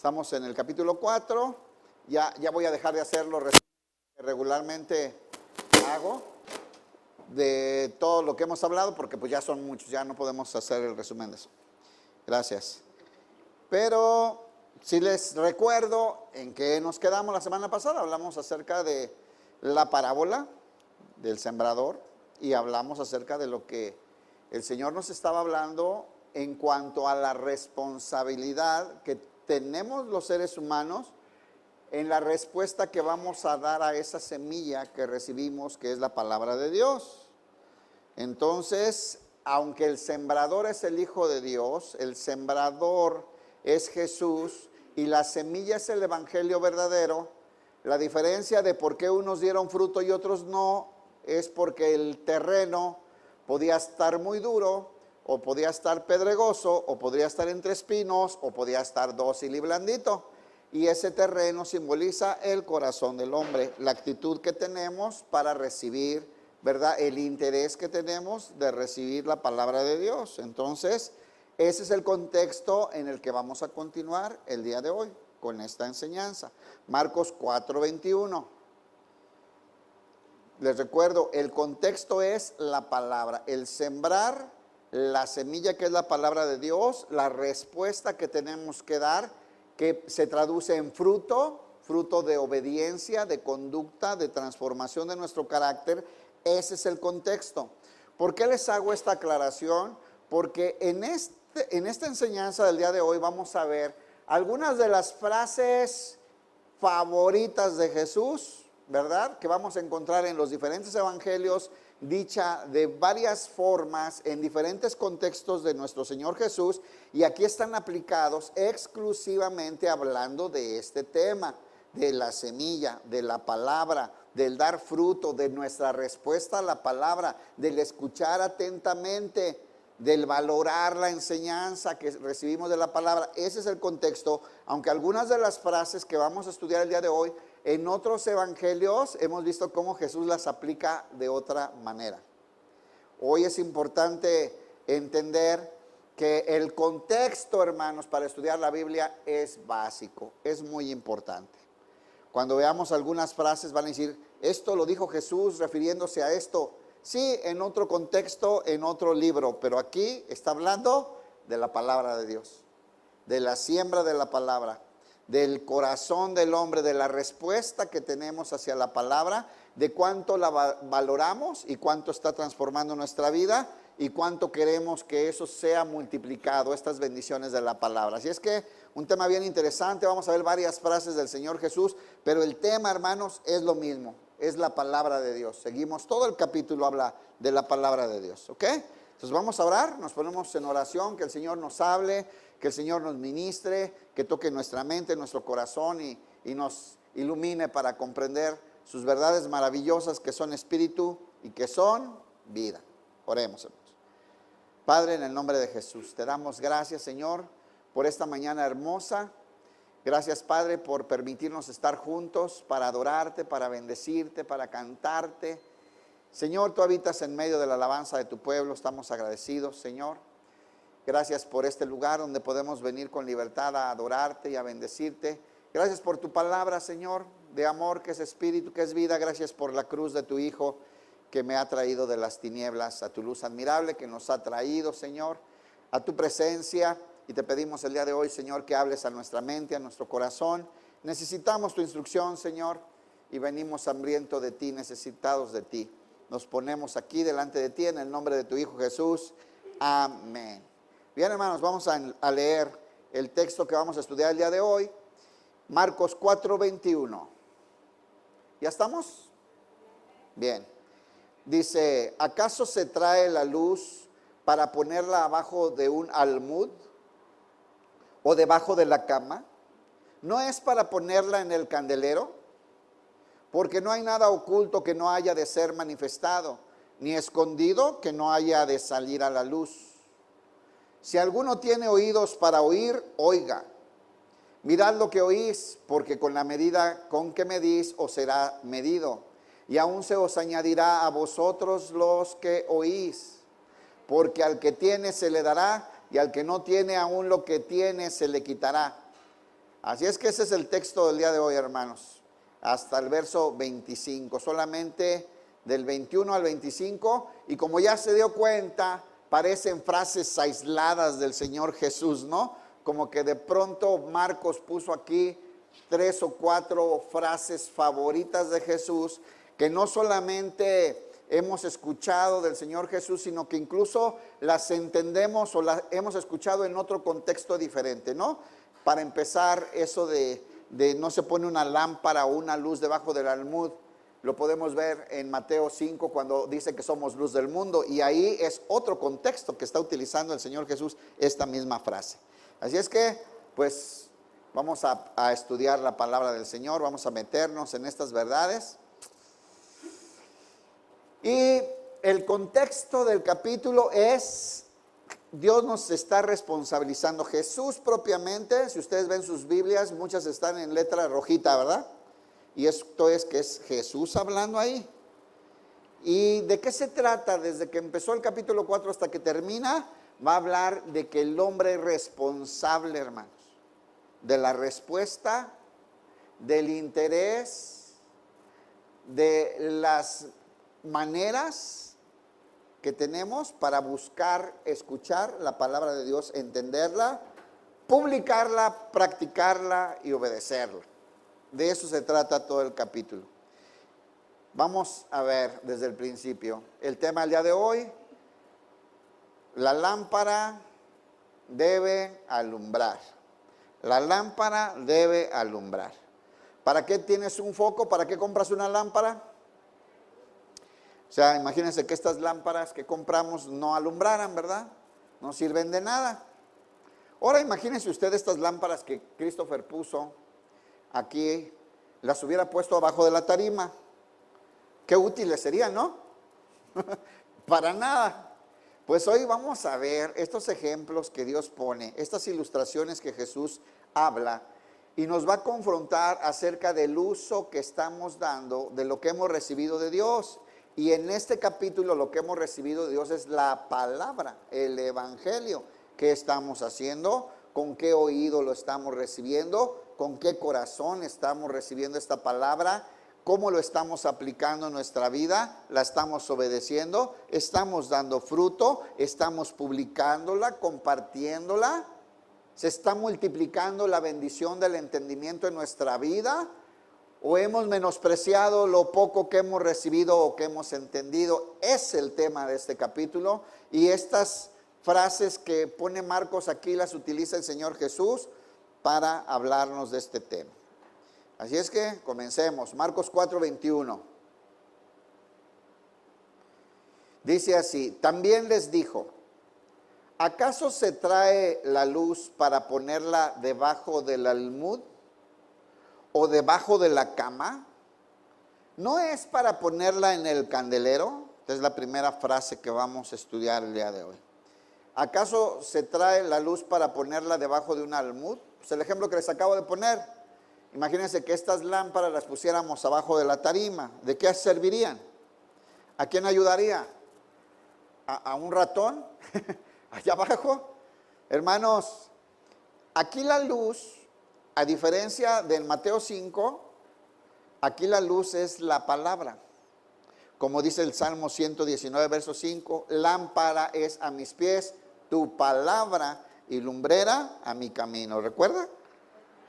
Estamos en el capítulo 4. Ya voy a dejar de hacerlo que regularmente hago de todo lo que hemos hablado, porque pues ya son muchos, ya no podemos hacer el resumen de eso. Gracias. Pero si les recuerdo en qué nos quedamos la semana pasada, hablamos acerca de la parábola del sembrador y hablamos acerca de lo que el Señor nos estaba hablando en cuanto a la responsabilidad que tenemos los seres humanos en la respuesta que vamos a dar a esa semilla que recibimos, que es la palabra de Dios. Entonces, aunque el sembrador es el Hijo de Dios, el sembrador es Jesús y la semilla es el Evangelio verdadero, la diferencia de por qué unos dieron fruto y otros no es porque el terreno podía estar muy duro, o podía estar pedregoso, o podría estar entre espinos, o podía estar dócil y blandito. Y ese terreno simboliza el corazón del hombre, la actitud que tenemos para recibir, ¿verdad? El interés que tenemos de recibir la palabra de Dios. Entonces, ese es el contexto en el que vamos a continuar el día de hoy con esta enseñanza. Marcos 4:21. Les recuerdo, el contexto es la palabra, el sembrar la semilla que es la palabra de Dios, la respuesta que tenemos que dar, que se traduce en fruto de obediencia, de conducta, de transformación de nuestro carácter. Ese es el contexto. ¿Por qué les hago esta aclaración? Porque en esta enseñanza del día de hoy vamos a ver algunas de las frases favoritas de Jesús, ¿verdad? Que vamos a encontrar en los diferentes evangelios, dicha de varias formas, en diferentes contextos de nuestro Señor Jesús, y aquí están aplicados exclusivamente hablando de este tema, de la semilla, de la palabra, del dar fruto, de nuestra respuesta a la palabra, del escuchar atentamente, del valorar la enseñanza que recibimos de la palabra. Ese es el contexto, aunque algunas de las frases que vamos a estudiar el día de hoy, en otros evangelios hemos visto cómo Jesús las aplica de otra manera. Hoy es importante entender que el contexto, hermanos, para estudiar la Biblia es básico, es muy importante. Cuando veamos algunas frases van a decir, esto lo dijo Jesús refiriéndose a esto. Sí, en otro contexto, en otro libro, pero aquí está hablando de la palabra de Dios, de la siembra de la palabra, del corazón del hombre, de la respuesta que tenemos hacia la palabra, de cuánto la valoramos y cuánto está transformando nuestra vida y cuánto queremos que eso sea multiplicado, estas bendiciones de la palabra. Así es que un tema bien interesante, vamos a ver varias frases del Señor Jesús, pero el tema, hermanos, es lo mismo, es la palabra de Dios. Seguimos, todo el capítulo habla de la palabra de Dios, ¿ok? Entonces vamos a orar, nos ponemos en oración, que el Señor nos hable, que el Señor nos ministre, que toque nuestra mente, nuestro corazón y nos ilumine para comprender sus verdades maravillosas que son espíritu y que son vida. Oremos, hermanos. Padre, en el nombre de Jesús, te damos gracias, Señor, por esta mañana hermosa. Gracias, Padre, por permitirnos estar juntos para adorarte, para bendecirte, para cantarte. Señor, tú habitas en medio de la alabanza de tu pueblo, estamos agradecidos, Señor. Gracias por este lugar donde podemos venir con libertad a adorarte y a bendecirte. Gracias por tu palabra, Señor, de amor, que es espíritu, que es vida. Gracias por la cruz de tu Hijo, que me ha traído de las tinieblas a tu luz admirable, que nos ha traído, Señor, a tu presencia. Y te pedimos el día de hoy, Señor, que hables a nuestra mente, a nuestro corazón. Necesitamos tu instrucción, Señor, y venimos hambrientos de ti, necesitados de ti. Nos ponemos aquí delante de ti en el nombre de tu Hijo Jesús. Amén. Bien, hermanos, vamos a leer el texto que vamos a estudiar el día de hoy. Marcos 4:21. ¿Ya estamos? Bien. Dice, ¿acaso se trae la luz para ponerla abajo de un almud o debajo de la cama? ¿No es para ponerla en el candelero? Porque no hay nada oculto que no haya de ser manifestado, ni escondido que no haya de salir a la luz. Si alguno tiene oídos para oír, oiga. Mirad lo que oís, porque con la medida con que medís os será medido, y aún se os añadirá a vosotros los que oís. Porque al que tiene se le dará, y al que no tiene aún lo que tiene se le quitará. Así es que ese es el texto del día de hoy, hermanos, hasta el verso 25, solamente del 21 al 25, y como ya se dio cuenta, parecen frases aisladas del Señor Jesús, ¿no? Como que de pronto Marcos puso aquí 3 o 4 frases favoritas de Jesús, que no solamente hemos escuchado del Señor Jesús, sino que incluso las entendemos o las hemos escuchado en otro contexto diferente, ¿no? Para empezar, eso de no se pone una lámpara o una luz debajo del almud, lo podemos ver en Mateo 5 cuando dice que somos luz del mundo, y ahí es otro contexto que está utilizando el Señor Jesús esta misma frase. Así es que, pues, vamos a estudiar la palabra del Señor, vamos a meternos en estas verdades. Y el contexto del capítulo es, Dios nos está responsabilizando. Jesús propiamente, si ustedes ven sus Biblias, muchas están en letra rojita, ¿verdad? Y esto es que es Jesús hablando ahí. ¿Y de qué se trata? Desde que empezó el capítulo 4 hasta que termina, va a hablar de que el hombre es responsable, hermanos, de la respuesta, del interés, de las maneras que tenemos para buscar, escuchar la palabra de Dios, entenderla, publicarla, practicarla y obedecerla. De eso se trata todo el capítulo. Vamos a ver desde el principio. El tema del día de hoy, la lámpara debe alumbrar. La lámpara debe alumbrar. ¿Para qué tienes un foco? ¿Para qué compras una lámpara? O sea, imagínense que estas lámparas que compramos no alumbraran, ¿verdad? No sirven de nada. Ahora imagínense usted estas lámparas que Christopher puso aquí, las hubiera puesto abajo de la tarima. Qué útiles serían, ¿no? Para nada. Pues hoy vamos a ver estos ejemplos que Dios pone, estas ilustraciones que Jesús habla, y nos va a confrontar acerca del uso que estamos dando de lo que hemos recibido de Dios. Y en este capítulo lo que hemos recibido de Dios es la palabra, el evangelio. ¿Qué estamos haciendo? ¿Con qué oído lo estamos recibiendo? ¿Con qué corazón estamos recibiendo esta palabra? ¿Cómo lo estamos aplicando en nuestra vida? ¿La estamos obedeciendo? ¿Estamos dando fruto? ¿Estamos publicándola, compartiéndola? ¿Se está multiplicando la bendición del entendimiento en nuestra vida? ¿O hemos menospreciado lo poco que hemos recibido o que hemos entendido? Es el tema de este capítulo, y estas frases que pone Marcos aquí las utiliza el Señor Jesús para hablarnos de este tema. Así es que comencemos. Marcos 4:21. Dice así: también les dijo, ¿acaso se trae la luz para ponerla debajo del almud o debajo de la cama? ¿No es para ponerla en el candelero? Esta es la primera frase que vamos a estudiar el día de hoy. ¿Acaso se trae la luz para ponerla debajo de un almud? Pues el ejemplo que les acabo de poner. Imagínense que estas lámparas las pusiéramos abajo de la tarima. ¿De qué servirían? ¿A quién ayudaría? ¿A un ratón? ¿Allá abajo? Hermanos, aquí la luz, a diferencia del Mateo 5, aquí la luz es la palabra. Como dice el Salmo 119, verso 5, lámpara es a mis pies tu palabra y lumbrera a mi camino. ¿Recuerda?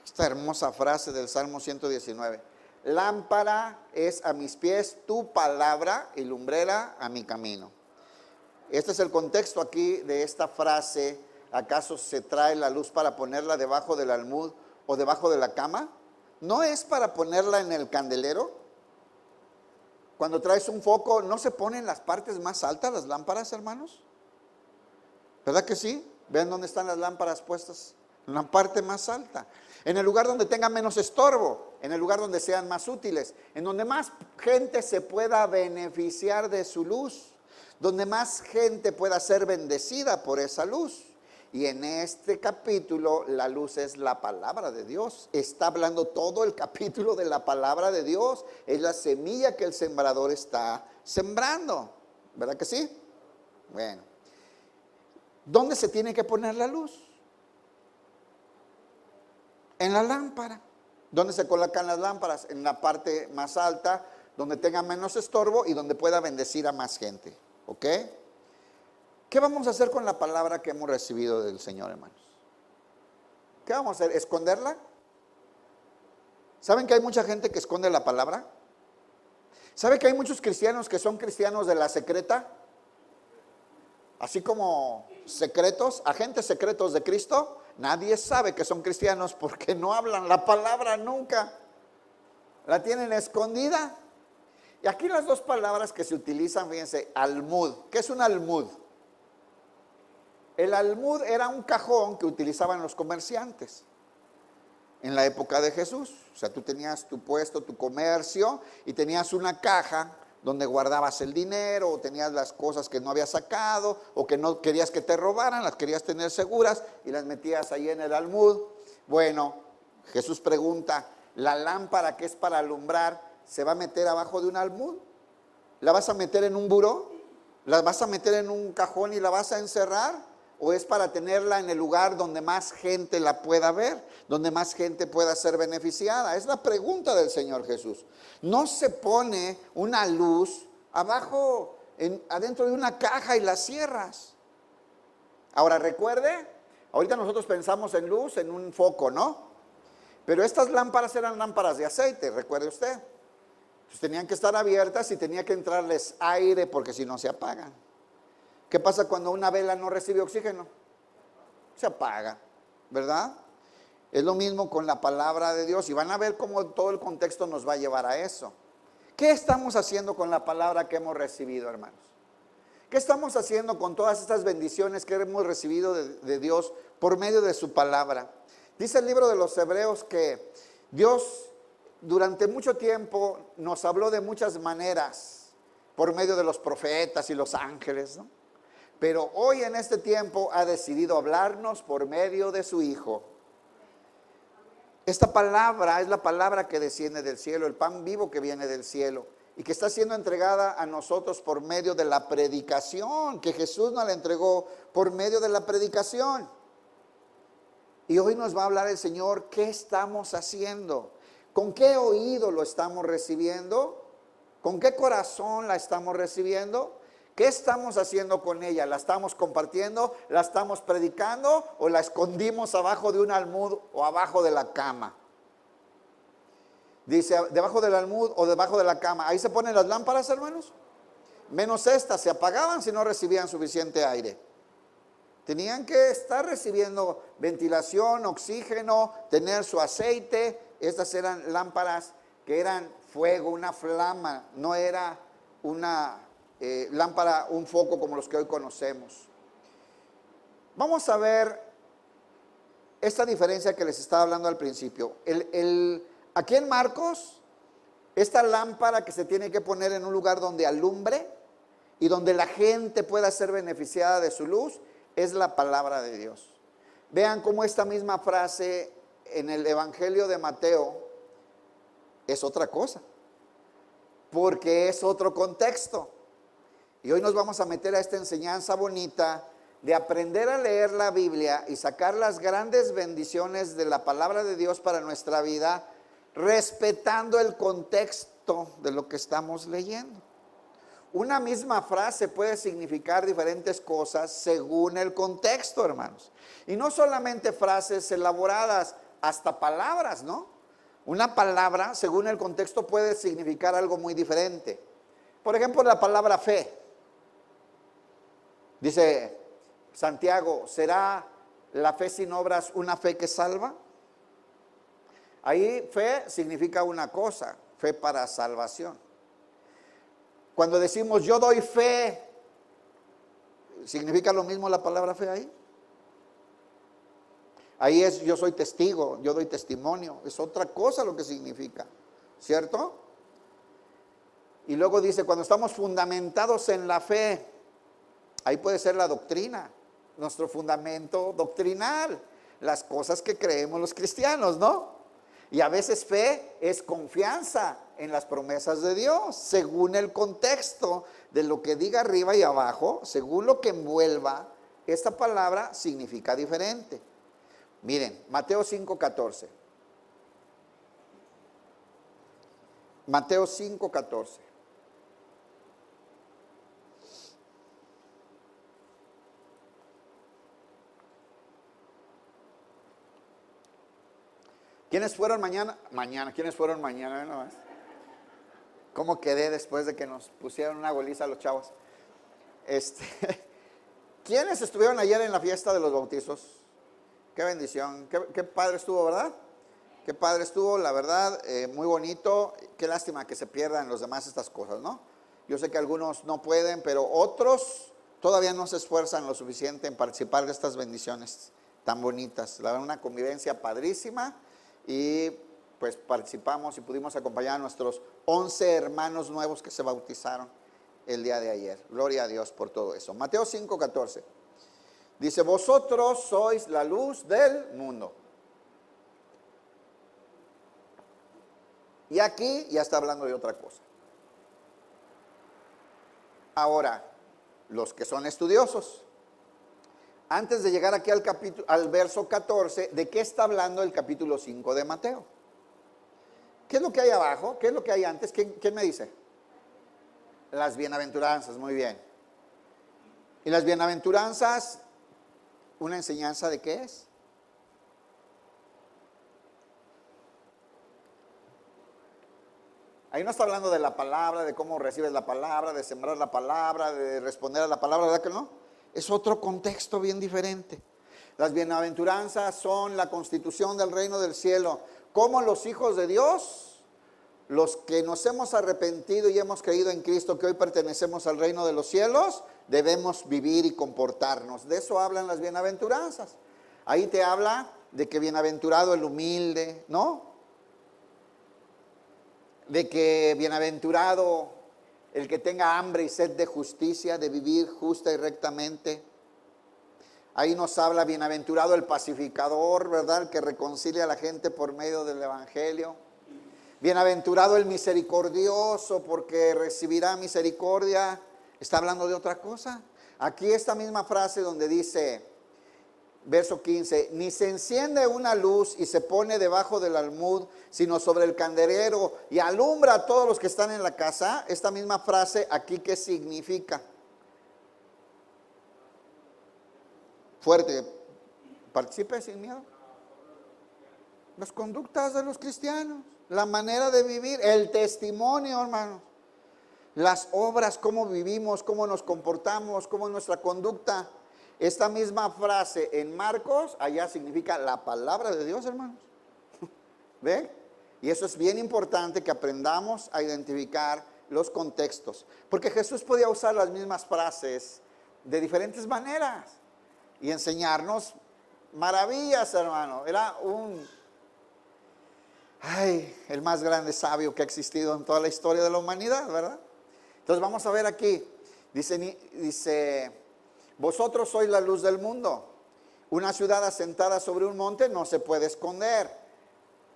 Esta hermosa frase del Salmo 119. Lámpara es a mis pies tu palabra y lumbrera a mi camino. Este es el contexto aquí de esta frase. ¿Acaso se trae la luz para ponerla debajo del almud o debajo de la cama? ¿No es para ponerla en el candelero? Cuando traes un foco, ¿no se pone en las partes más altas las lámparas, hermanos? ¿Verdad que sí? Vean dónde están las lámparas puestas. En la parte más alta. En el lugar donde tenga menos estorbo. En el lugar donde sean más útiles. En donde más gente se pueda beneficiar de su luz. Donde más gente pueda ser bendecida por esa luz. Y en este capítulo la luz es la palabra de Dios. Está hablando todo el capítulo de la palabra de Dios. Es la semilla que el sembrador está sembrando. ¿Verdad que sí? Bueno. ¿Dónde se tiene que poner la luz? En la lámpara. ¿Dónde se colocan las lámparas? En la parte más alta, donde tenga menos estorbo y donde pueda bendecir a más gente. ¿Ok? ¿Qué vamos a hacer con la palabra que hemos recibido del Señor, hermanos? ¿Qué vamos a hacer? ¿Esconderla? ¿Saben que hay mucha gente que esconde la palabra? ¿Sabe que hay muchos cristianos que son cristianos de la secreta? Así como secretos, agentes secretos de Cristo. Nadie sabe que son cristianos porque no hablan la palabra nunca. La tienen escondida. Y aquí las dos palabras que se utilizan, fíjense, almud. ¿Qué es un almud? El almud era un cajón que utilizaban los comerciantes en la época de Jesús. O sea, tú tenías tu puesto, tu comercio, y tenías una caja donde guardabas el dinero, o tenías las cosas que no habías sacado, o que no querías que te robaran, las querías tener seguras, y las metías ahí en el almud. Bueno, Jesús pregunta, ¿la lámpara que es para alumbrar se va a meter abajo de un almud? ¿La vas a meter en un buró? ¿La vas a meter en un cajón y la vas a encerrar? ¿O es para tenerla en el lugar donde más gente la pueda ver, donde más gente pueda ser beneficiada? Es la pregunta del Señor Jesús. No se pone una luz abajo, adentro de una caja y la cierras. Ahora recuerde, ahorita nosotros pensamos en luz, en un foco, ¿no? Pero estas lámparas eran lámparas de aceite, recuerde usted. Entonces tenían que estar abiertas y tenía que entrarles aire porque si no se apagan. ¿Qué pasa cuando una vela no recibe oxígeno? Se apaga, ¿verdad? Es lo mismo con la palabra de Dios y van a ver cómo todo el contexto nos va a llevar a eso. ¿Qué estamos haciendo con la palabra que hemos recibido, hermanos? ¿Qué estamos haciendo con todas estas bendiciones que hemos recibido de Dios por medio de su palabra? Dice el libro de los Hebreos que Dios durante mucho tiempo nos habló de muchas maneras por medio de los profetas y los ángeles, ¿no? Pero hoy en este tiempo ha decidido hablarnos por medio de su Hijo. Esta palabra es la palabra que desciende del cielo, el pan vivo que viene del cielo y que está siendo entregada a nosotros por medio de la predicación, que Jesús nos la entregó por medio de la predicación. Y hoy nos va a hablar el Señor, ¿qué estamos haciendo? ¿Con qué oído lo estamos recibiendo? ¿Con qué corazón la estamos recibiendo? ¿Qué estamos haciendo con ella? ¿La estamos compartiendo? ¿La estamos predicando? ¿O la escondimos abajo de un almud o abajo de la cama? Dice, debajo del almud o debajo de la cama. Ahí se ponen las lámparas, hermanos. Menos estas, se apagaban si no recibían suficiente aire. Tenían que estar recibiendo ventilación, oxígeno, tener su aceite. Estas eran lámparas que eran fuego, una flama, no era una lámpara, un foco como los que hoy conocemos. Vamos a ver esta diferencia que les estaba hablando al principio. Aquí en Marcos, esta lámpara que se tiene que poner en un lugar donde alumbre y donde la gente pueda ser beneficiada de su luz, es la palabra de Dios. Vean cómo esta misma frase en el Evangelio de Mateo es otra cosa, porque es otro contexto. Y hoy nos vamos a meter a esta enseñanza bonita de aprender a leer la Biblia y sacar las grandes bendiciones de la palabra de Dios para nuestra vida, respetando el contexto de lo que estamos leyendo. Una misma frase puede significar diferentes cosas según el contexto, hermanos. Y no solamente frases elaboradas, hasta palabras, ¿no? Una palabra, según el contexto, puede significar algo muy diferente. Por ejemplo, la palabra fe. Dice Santiago, ¿será la fe sin obras una fe que salva? Ahí fe significa una cosa, fe para salvación. Cuando decimos yo doy fe, ¿significa lo mismo la palabra fe ahí? Ahí es yo soy testigo, yo doy testimonio, es otra cosa lo que significa, ¿cierto? Y luego dice, cuando estamos fundamentados en la fe, ahí puede ser la doctrina, nuestro fundamento doctrinal, las cosas que creemos los cristianos, ¿no? Y a veces fe es confianza en las promesas de Dios, según el contexto de lo que diga arriba y abajo, según lo que envuelva, esta palabra significa diferente. Miren, Mateo 5:14. Mateo 5:14. ¿Quiénes fueron mañana? ¿Quiénes fueron mañana? No, ¿cómo quedé después de que nos pusieron una goliza a los chavos? ¿Quiénes estuvieron ayer en la fiesta de los bautizos? Qué bendición, qué padre estuvo, ¿verdad? Qué padre estuvo, la verdad, muy bonito. Qué lástima que se pierdan los demás estas cosas, ¿no? Yo sé que algunos no pueden, pero otros todavía no se esfuerzan lo suficiente en participar de estas bendiciones tan bonitas. La verdad, una convivencia padrísima. Y pues participamos y pudimos acompañar a nuestros 11 hermanos nuevos que se bautizaron el día de ayer. Gloria a Dios por todo eso. Mateo 5:14 dice: vosotros sois la luz del mundo. Y aquí ya está hablando de otra cosa. Ahora, los que son estudiosos, antes de llegar aquí al verso 14, ¿de qué está hablando el capítulo 5 de Mateo? ¿Qué es lo que hay abajo? ¿Qué es lo que hay antes? ¿Quién me dice? Las bienaventuranzas, muy bien. ¿Y las bienaventuranzas, una enseñanza de qué es? Ahí no está hablando de la palabra, de cómo recibes la palabra, de sembrar la palabra, de responder a la palabra, ¿verdad que no? Es otro contexto bien diferente. Las bienaventuranzas son la constitución del reino del cielo. Como los hijos de Dios, los que nos hemos arrepentido y hemos creído en Cristo, que hoy pertenecemos al reino de los cielos, debemos vivir y comportarnos. De eso hablan las bienaventuranzas. Ahí te habla de que bienaventurado el humilde, ¿no? De que bienaventurado el que tenga hambre y sed de justicia, de vivir justa y rectamente. Ahí nos habla bienaventurado el pacificador, ¿verdad? El que reconcilia a la gente por medio del evangelio. Bienaventurado el misericordioso, porque recibirá misericordia. Está hablando de otra cosa. Aquí esta misma frase donde dice, verso 15, ni se enciende una luz y se pone debajo del almud, sino sobre el candelero y alumbra a todos los que están en la casa. Esta misma frase aquí, ¿qué significa? Fuerte, participe sin miedo. Las conductas de los cristianos, la manera de vivir, el testimonio, hermanos. Las obras, cómo vivimos, cómo nos comportamos, cómo es nuestra conducta. Esta misma frase en Marcos, allá significa la palabra de Dios, hermanos. ¿Ven? Y eso es bien importante, que aprendamos a identificar los contextos. Porque Jesús podía usar las mismas frases de diferentes maneras y enseñarnos maravillas, hermano. Era el más grande sabio que ha existido en toda la historia de la humanidad, ¿verdad? Entonces vamos a ver aquí. Dice, vosotros sois la luz del mundo. Una ciudad asentada sobre un monte no se puede esconder.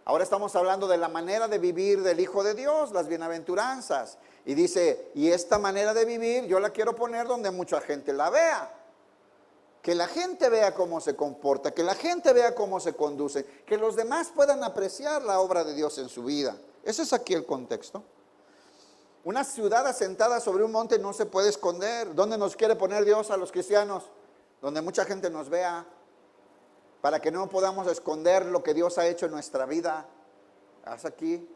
Ahora estamos hablando de la manera de vivir del Hijo de Dios, las bienaventuranzas. Y dice, y esta manera de vivir yo la quiero poner donde mucha gente la vea. Que la gente vea cómo se comporta, que la gente vea cómo se conduce, que los demás puedan apreciar la obra de Dios en su vida. Ese es aquí el contexto. Una ciudad asentada sobre un monte no se puede esconder. ¿Dónde nos quiere poner Dios a los cristianos? Donde mucha gente nos vea, para que no podamos esconder lo que Dios ha hecho en nuestra vida. Haz aquí.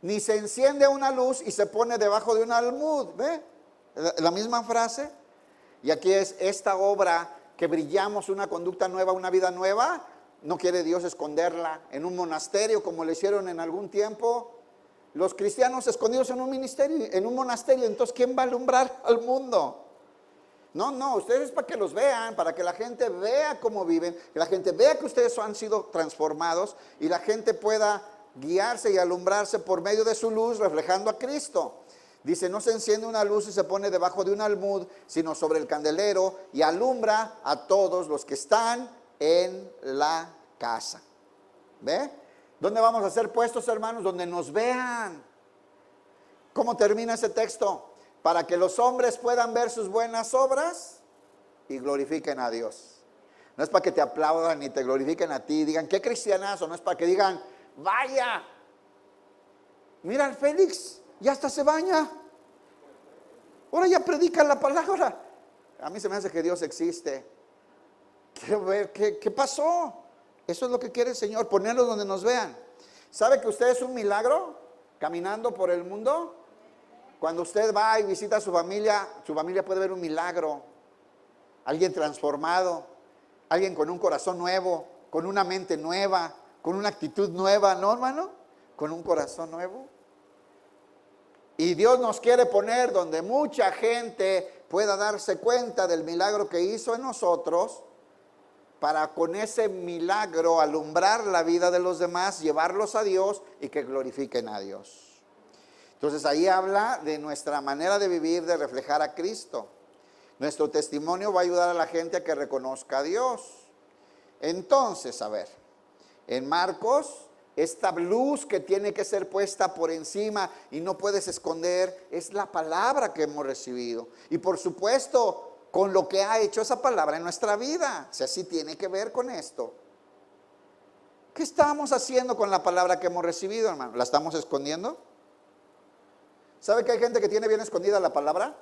Ni se enciende una luz y se pone debajo de un almud. ¿Ve? La misma frase. Y aquí es esta obra que brillamos, una conducta nueva, una vida nueva. No quiere Dios esconderla en un monasterio como lo hicieron en algún tiempo. Los cristianos escondidos en un ministerio, en un monasterio. Entonces, ¿quién va a alumbrar al mundo? No, ustedes para que los vean, para que la gente vea cómo viven, que la gente vea que ustedes han sido transformados y la gente pueda guiarse y alumbrarse por medio de su luz, reflejando a Cristo. Dice, no se enciende una luz y se pone debajo de un almud, sino sobre el candelero y alumbra a todos los que están en la casa. ¿Ve? ¿Dónde vamos a ser puestos, hermanos? Donde nos vean. ¿Cómo termina ese texto? Para que los hombres puedan ver sus buenas obras y glorifiquen a Dios. No es para que te aplaudan ni te glorifiquen a ti, digan, qué cristianazo. No es para que digan, vaya, Mira al Félix, ya hasta se baña. Ahora ya predica la palabra. A mí se me hace que Dios existe. Quiero ver qué pasó. Eso es lo que quiere el Señor, ponerlos donde nos vean. ¿Sabe que usted es un milagro caminando por el mundo? Cuando usted va y visita a su familia puede ver un milagro. Alguien transformado, alguien con un corazón nuevo, con una mente nueva, con una actitud nueva, ¿no, hermano? Con un corazón nuevo. Y Dios nos quiere poner donde mucha gente pueda darse cuenta del milagro que hizo en nosotros, para con ese milagro alumbrar la vida de los demás, llevarlos a Dios y que glorifiquen a Dios. Entonces ahí habla de nuestra manera de vivir, de reflejar a Cristo. Nuestro testimonio va a ayudar a la gente a que reconozca a Dios. Entonces, a ver, en Marcos, esta luz que tiene que ser puesta por encima y no puedes esconder, es la palabra que hemos recibido. Y por supuesto, con lo que ha hecho esa palabra en nuestra vida. O sea, sí tiene que ver con esto. ¿Qué estamos haciendo con la palabra que hemos recibido, hermano? ¿La estamos escondiendo? ¿Sabe que hay gente que tiene bien escondida la palabra?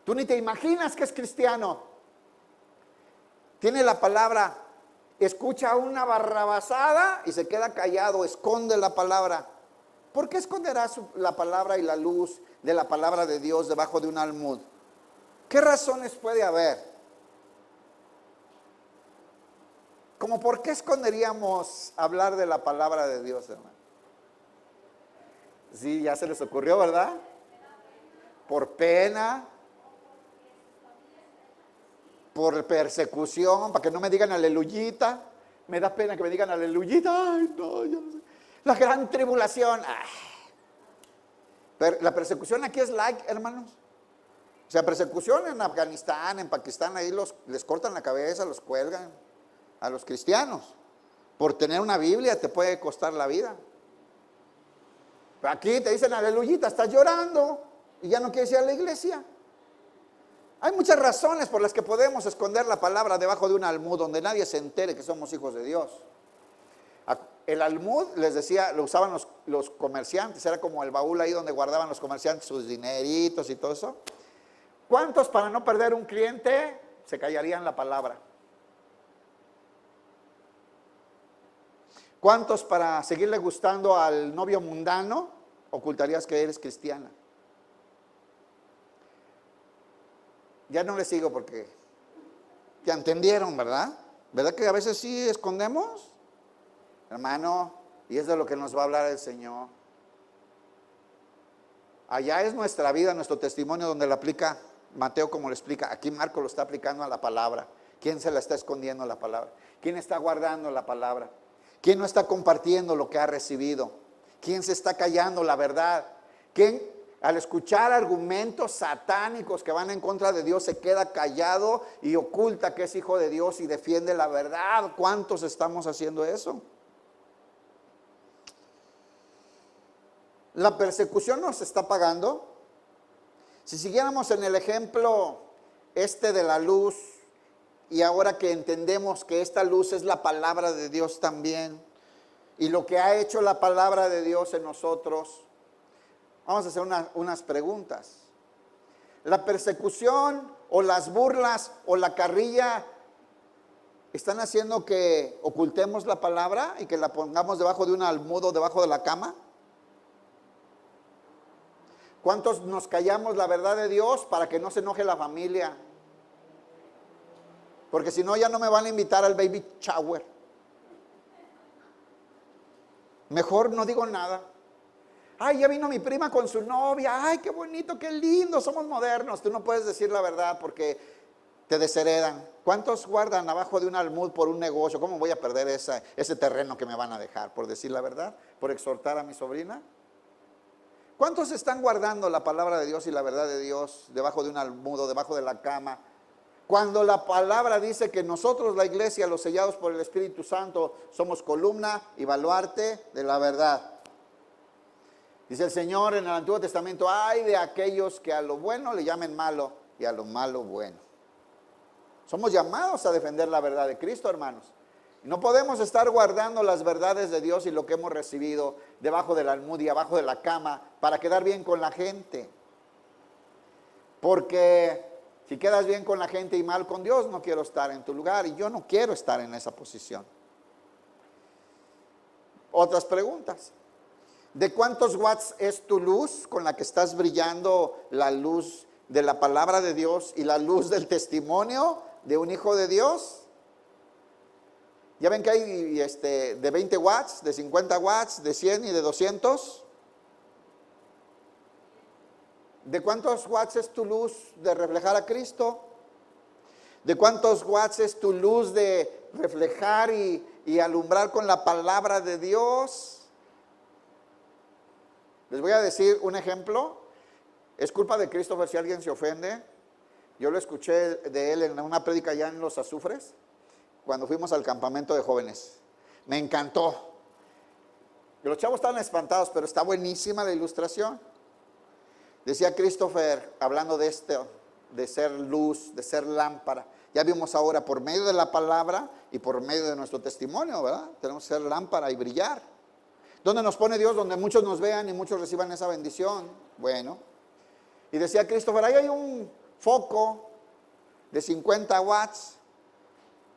Tú ni te imaginas que es cristiano. Tiene la palabra, escucha una barrabasada y se queda callado, esconde la palabra. ¿Por qué esconderás la palabra y la luz de la palabra de Dios debajo de un almud? ¿Qué razones puede haber? Como por qué esconderíamos hablar de la palabra de Dios, hermano. Sí, ya se les ocurrió, ¿verdad? Por pena, por persecución, para que no me digan aleluyita. Me da pena que me digan aleluyita. Ay, no, yo no sé. La gran tribulación. La persecución aquí es like, hermanos. O sea, persecución en Afganistán, en Pakistán, ahí les cortan la cabeza, los cuelgan a los cristianos. Por tener una Biblia te puede costar la vida. Pero aquí te dicen aleluyita, estás llorando y ya no quieres ir a la iglesia. Hay muchas razones por las que podemos esconder la palabra debajo de un almud donde nadie se entere que somos hijos de Dios. El almud, les decía, lo usaban los comerciantes, era como el baúl ahí donde guardaban los comerciantes sus dineritos y todo eso. ¿Cuántos, para no perder un cliente, se callarían la palabra? ¿Cuántos, para seguirle gustando al novio mundano, ocultarías que eres cristiana? Ya no le sigo porque ya entendieron, ¿verdad? ¿Verdad que a veces sí escondemos? Hermano, y es de lo que nos va a hablar el Señor. Allá es nuestra vida, nuestro testimonio donde lo aplica Mateo, como lo explica. Aquí Marco lo está aplicando a la palabra. ¿Quién se la está escondiendo la palabra? ¿Quién está guardando la palabra? ¿Quién no está compartiendo lo que ha recibido? ¿Quién se está callando la verdad? ¿Quién, al escuchar argumentos satánicos que van en contra de Dios, se queda callado y oculta que es hijo de Dios y defiende la verdad? ¿Cuántos estamos haciendo eso? La persecución nos está pagando. Si siguiéramos en el ejemplo de la luz, y ahora que entendemos que esta luz es la palabra de Dios también, y lo que ha hecho la palabra de Dios en nosotros, vamos a hacer unas preguntas. ¿La persecución o las burlas o la carrilla están haciendo que ocultemos la palabra y que la pongamos debajo de un almudo, debajo de la cama? ¿Cuántos nos callamos la verdad de Dios para que no se enoje la familia? Porque si no, ya no me van a invitar al baby shower. Mejor no digo nada. Ay, ya vino mi prima con su novia. Ay, qué bonito, qué lindo, somos modernos. Tú no puedes decir la verdad porque te desheredan. ¿Cuántos guardan abajo de un almud por un negocio? ¿Cómo voy a perder ese terreno que me van a dejar? ¿Por decir la verdad? ¿Por exhortar a mi sobrina? ¿Cuántos están guardando la palabra de Dios y la verdad de Dios debajo de un almudo, debajo de la cama? Cuando la palabra dice que nosotros, la iglesia, los sellados por el Espíritu Santo, somos columna y baluarte de la verdad. Dice el Señor en el Antiguo Testamento: ay de aquellos que a lo bueno le llamen malo y a lo malo bueno. Somos llamados a defender la verdad de Cristo, hermanos. No podemos estar guardando las verdades de Dios y lo que hemos recibido debajo del almud y abajo de la cama para quedar bien con la gente. Porque si quedas bien con la gente y mal con Dios, no quiero estar en tu lugar y yo no quiero estar en esa posición. Otras preguntas. ¿De cuántos watts es tu luz con la que estás brillando, la luz de la palabra de Dios y la luz del testimonio de un hijo de Dios? Ya ven que hay de 20 watts, de 50 watts, de 100 y de 200. ¿De cuántos watts es tu luz de reflejar a Cristo? ¿De cuántos watts es tu luz de reflejar y alumbrar con la palabra de Dios? Les voy a decir un ejemplo. Es culpa de Christopher si alguien se ofende. Yo lo escuché de él en una prédica allá en Los Azufres, cuando fuimos al campamento de jóvenes. Me encantó. Y los chavos estaban espantados, pero está buenísima la ilustración. Decía Christopher, hablando de de ser luz, de ser lámpara. Ya vimos ahora por medio de la palabra y por medio de nuestro testimonio, ¿verdad? Tenemos que ser lámpara y brillar. ¿Dónde nos pone Dios? Donde muchos nos vean y muchos reciban esa bendición. Bueno. Y decía Christopher, ahí hay un foco de 50 watts,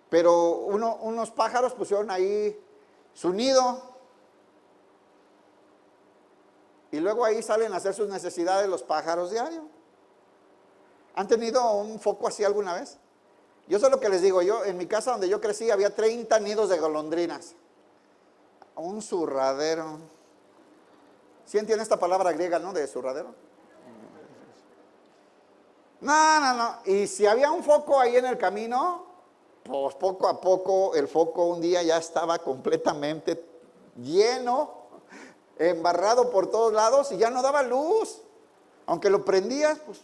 pero unos pájaros pusieron ahí su nido. Y luego ahí salen a hacer sus necesidades los pájaros diario. ¿Han tenido un foco así alguna vez? Yo sé lo que les digo, yo en mi casa donde yo crecí había 30 nidos de golondrinas. Un zurradero. ¿Sí entienden esta palabra griega, no? De zurradero. No. Y si había un foco ahí en el camino, pues poco a poco el foco un día ya estaba completamente lleno, embarrado por todos lados y ya no daba luz. Aunque lo prendías, pues.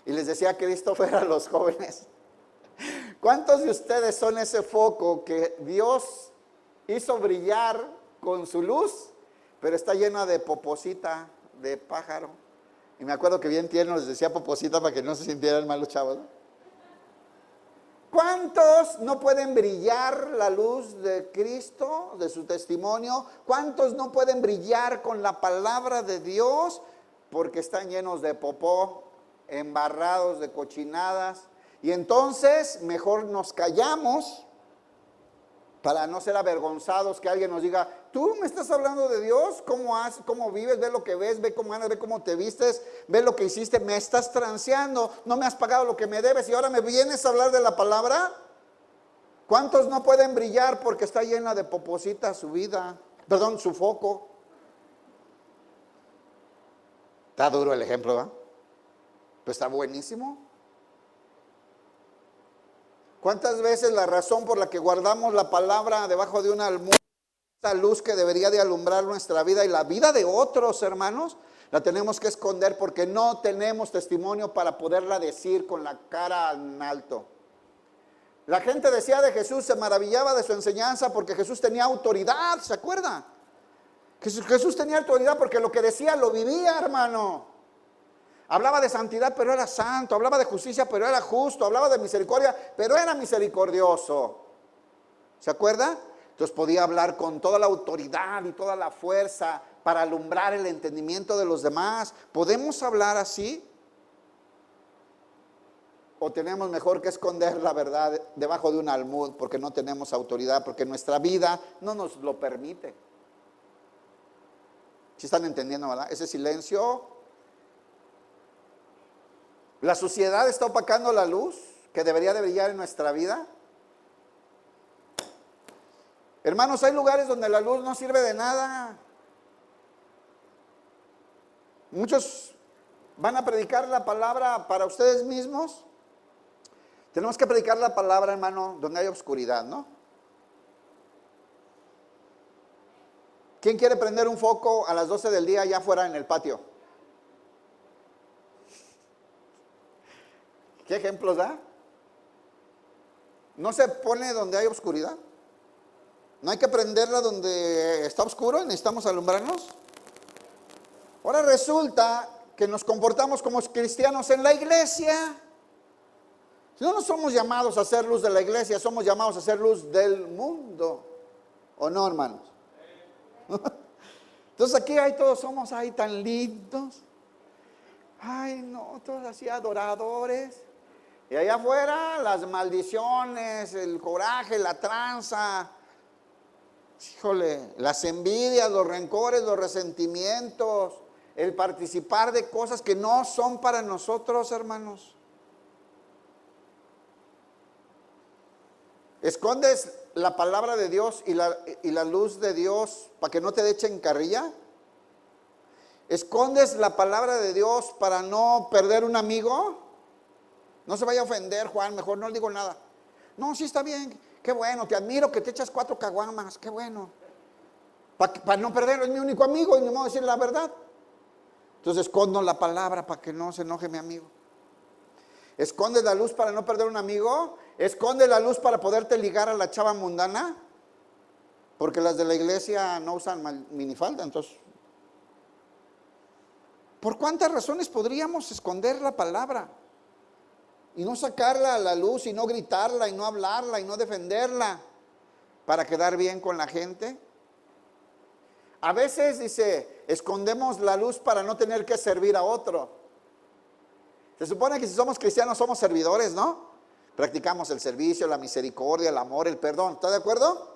Y les decía Christopher a los jóvenes, ¿cuántos de ustedes son ese foco que Dios hizo brillar con su luz, pero está llena de poposita, de pájaro? Y me acuerdo que bien tierno les decía poposita para que no se sintieran mal los chavos, ¿no? ¿Cuántos no pueden brillar la luz de Cristo, de su testimonio? ¿Cuántos no pueden brillar con la palabra de Dios? Porque están llenos de popó, embarrados de cochinadas. Y entonces mejor nos callamos para no ser avergonzados, que alguien nos diga, tú me estás hablando de Dios, cómo vives, ve lo que ves, ve cómo andas, ve cómo te vistes, ve lo que hiciste, me estás transeando, no me has pagado lo que me debes y ahora me vienes a hablar de la palabra. ¿Cuántos no pueden brillar porque está llena de poposita su vida? Perdón, su foco. Está duro el ejemplo, ¿verdad? Pero está buenísimo. ¿Cuántas veces la razón por la que guardamos la palabra debajo de una almohada, esa luz que debería de alumbrar nuestra vida y la vida de otros hermanos, la tenemos que esconder porque no tenemos testimonio para poderla decir con la cara en alto? La gente decía de Jesús, se maravillaba de su enseñanza porque Jesús tenía autoridad, ¿se acuerda? Jesús tenía autoridad porque lo que decía lo vivía, hermano. Hablaba de santidad, pero era santo. Hablaba de justicia, pero era justo. Hablaba de misericordia, pero era misericordioso. ¿Se acuerda? Entonces podía hablar con toda la autoridad y toda la fuerza para alumbrar el entendimiento de los demás. ¿Podemos hablar así? ¿O tenemos mejor que esconder la verdad debajo de un almud porque no tenemos autoridad, porque nuestra vida no nos lo permite? ¿Sí están entendiendo, verdad? Ese silencio. La suciedad está opacando la luz que debería de brillar en nuestra vida. Hermanos, hay lugares donde la luz no sirve de nada. Muchos van a predicar la palabra para ustedes mismos. Tenemos que predicar la palabra, hermano, donde hay oscuridad, ¿no? ¿Quién quiere prender un foco a las 12 del día allá afuera en el patio? ¿Qué ejemplos da? ¿No se pone donde hay oscuridad? ¿No hay que prenderla donde está oscuro y necesitamos alumbrarnos? Ahora resulta que nos comportamos como cristianos en la iglesia. Si no, no somos llamados a ser luz de la iglesia, somos llamados a ser luz del mundo. ¿O no, hermanos? Entonces aquí todos somos ahí tan lindos. Ay, no, todos así adoradores. Y allá afuera las maldiciones, el coraje, la tranza. Híjole, las envidias, los rencores, los resentimientos, el participar de cosas que no son para nosotros, hermanos. ¿Escondes la palabra de Dios y la luz de Dios para que no te echen carrilla? ¿Escondes la palabra de Dios para no perder un amigo? No se vaya a ofender, Juan, mejor no le digo nada. No, sí está bien, qué bueno, te admiro que te echas 4 caguamas, qué bueno. Para no perderlo, es mi único amigo y no me voy a decir la verdad. Entonces escondo la palabra para que no se enoje mi amigo. ¿Escondes la luz para no perder un amigo? ¿Escondes la luz para poderte ligar a la chava mundana? Porque las de la iglesia no usan minifalda, entonces. ¿Por cuántas razones podríamos esconder la palabra? Y no sacarla a la luz, y no gritarla, y no hablarla, y no defenderla, para quedar bien con la gente. A veces, dice, escondemos la luz para no tener que servir a otro. Se supone que si somos cristianos somos servidores, ¿no? Practicamos el servicio, la misericordia, el amor, el perdón. ¿Está de acuerdo?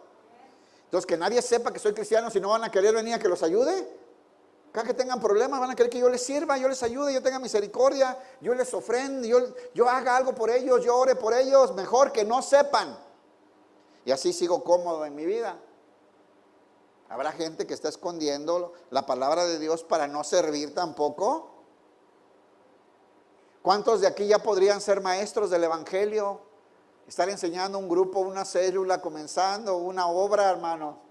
Entonces, que nadie sepa que soy cristiano, si no van a querer venir a que los ayude. Cada que tengan problemas van a querer que yo les sirva, yo les ayude, yo tenga misericordia, yo les ofrende, yo haga algo por ellos, yo ore por ellos, mejor que no sepan. Y así sigo cómodo en mi vida. Habrá gente que está escondiendo la palabra de Dios para no servir tampoco. ¿Cuántos de aquí ya podrían ser maestros del evangelio? Estar enseñando un grupo, una célula, comenzando una obra, hermano.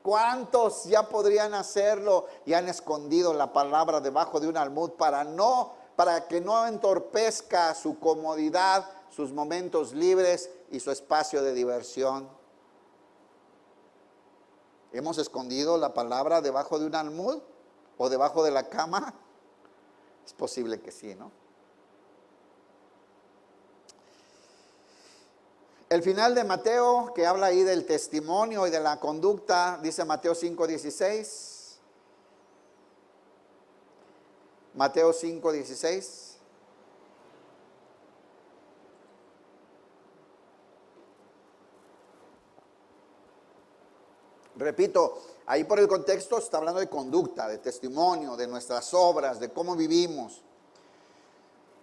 ¿Cuántos ya podrían hacerlo y han escondido la palabra debajo de un almud para que no entorpezca su comodidad, sus momentos libres y su espacio de diversión? ¿Hemos escondido la palabra debajo de un almud o debajo de la cama? Es posible que sí, ¿no? El final de Mateo, que habla ahí del testimonio y de la conducta, dice Mateo 5:16. Mateo 5:16. Repito, ahí por el contexto está hablando de conducta, de testimonio, de nuestras obras, de cómo vivimos.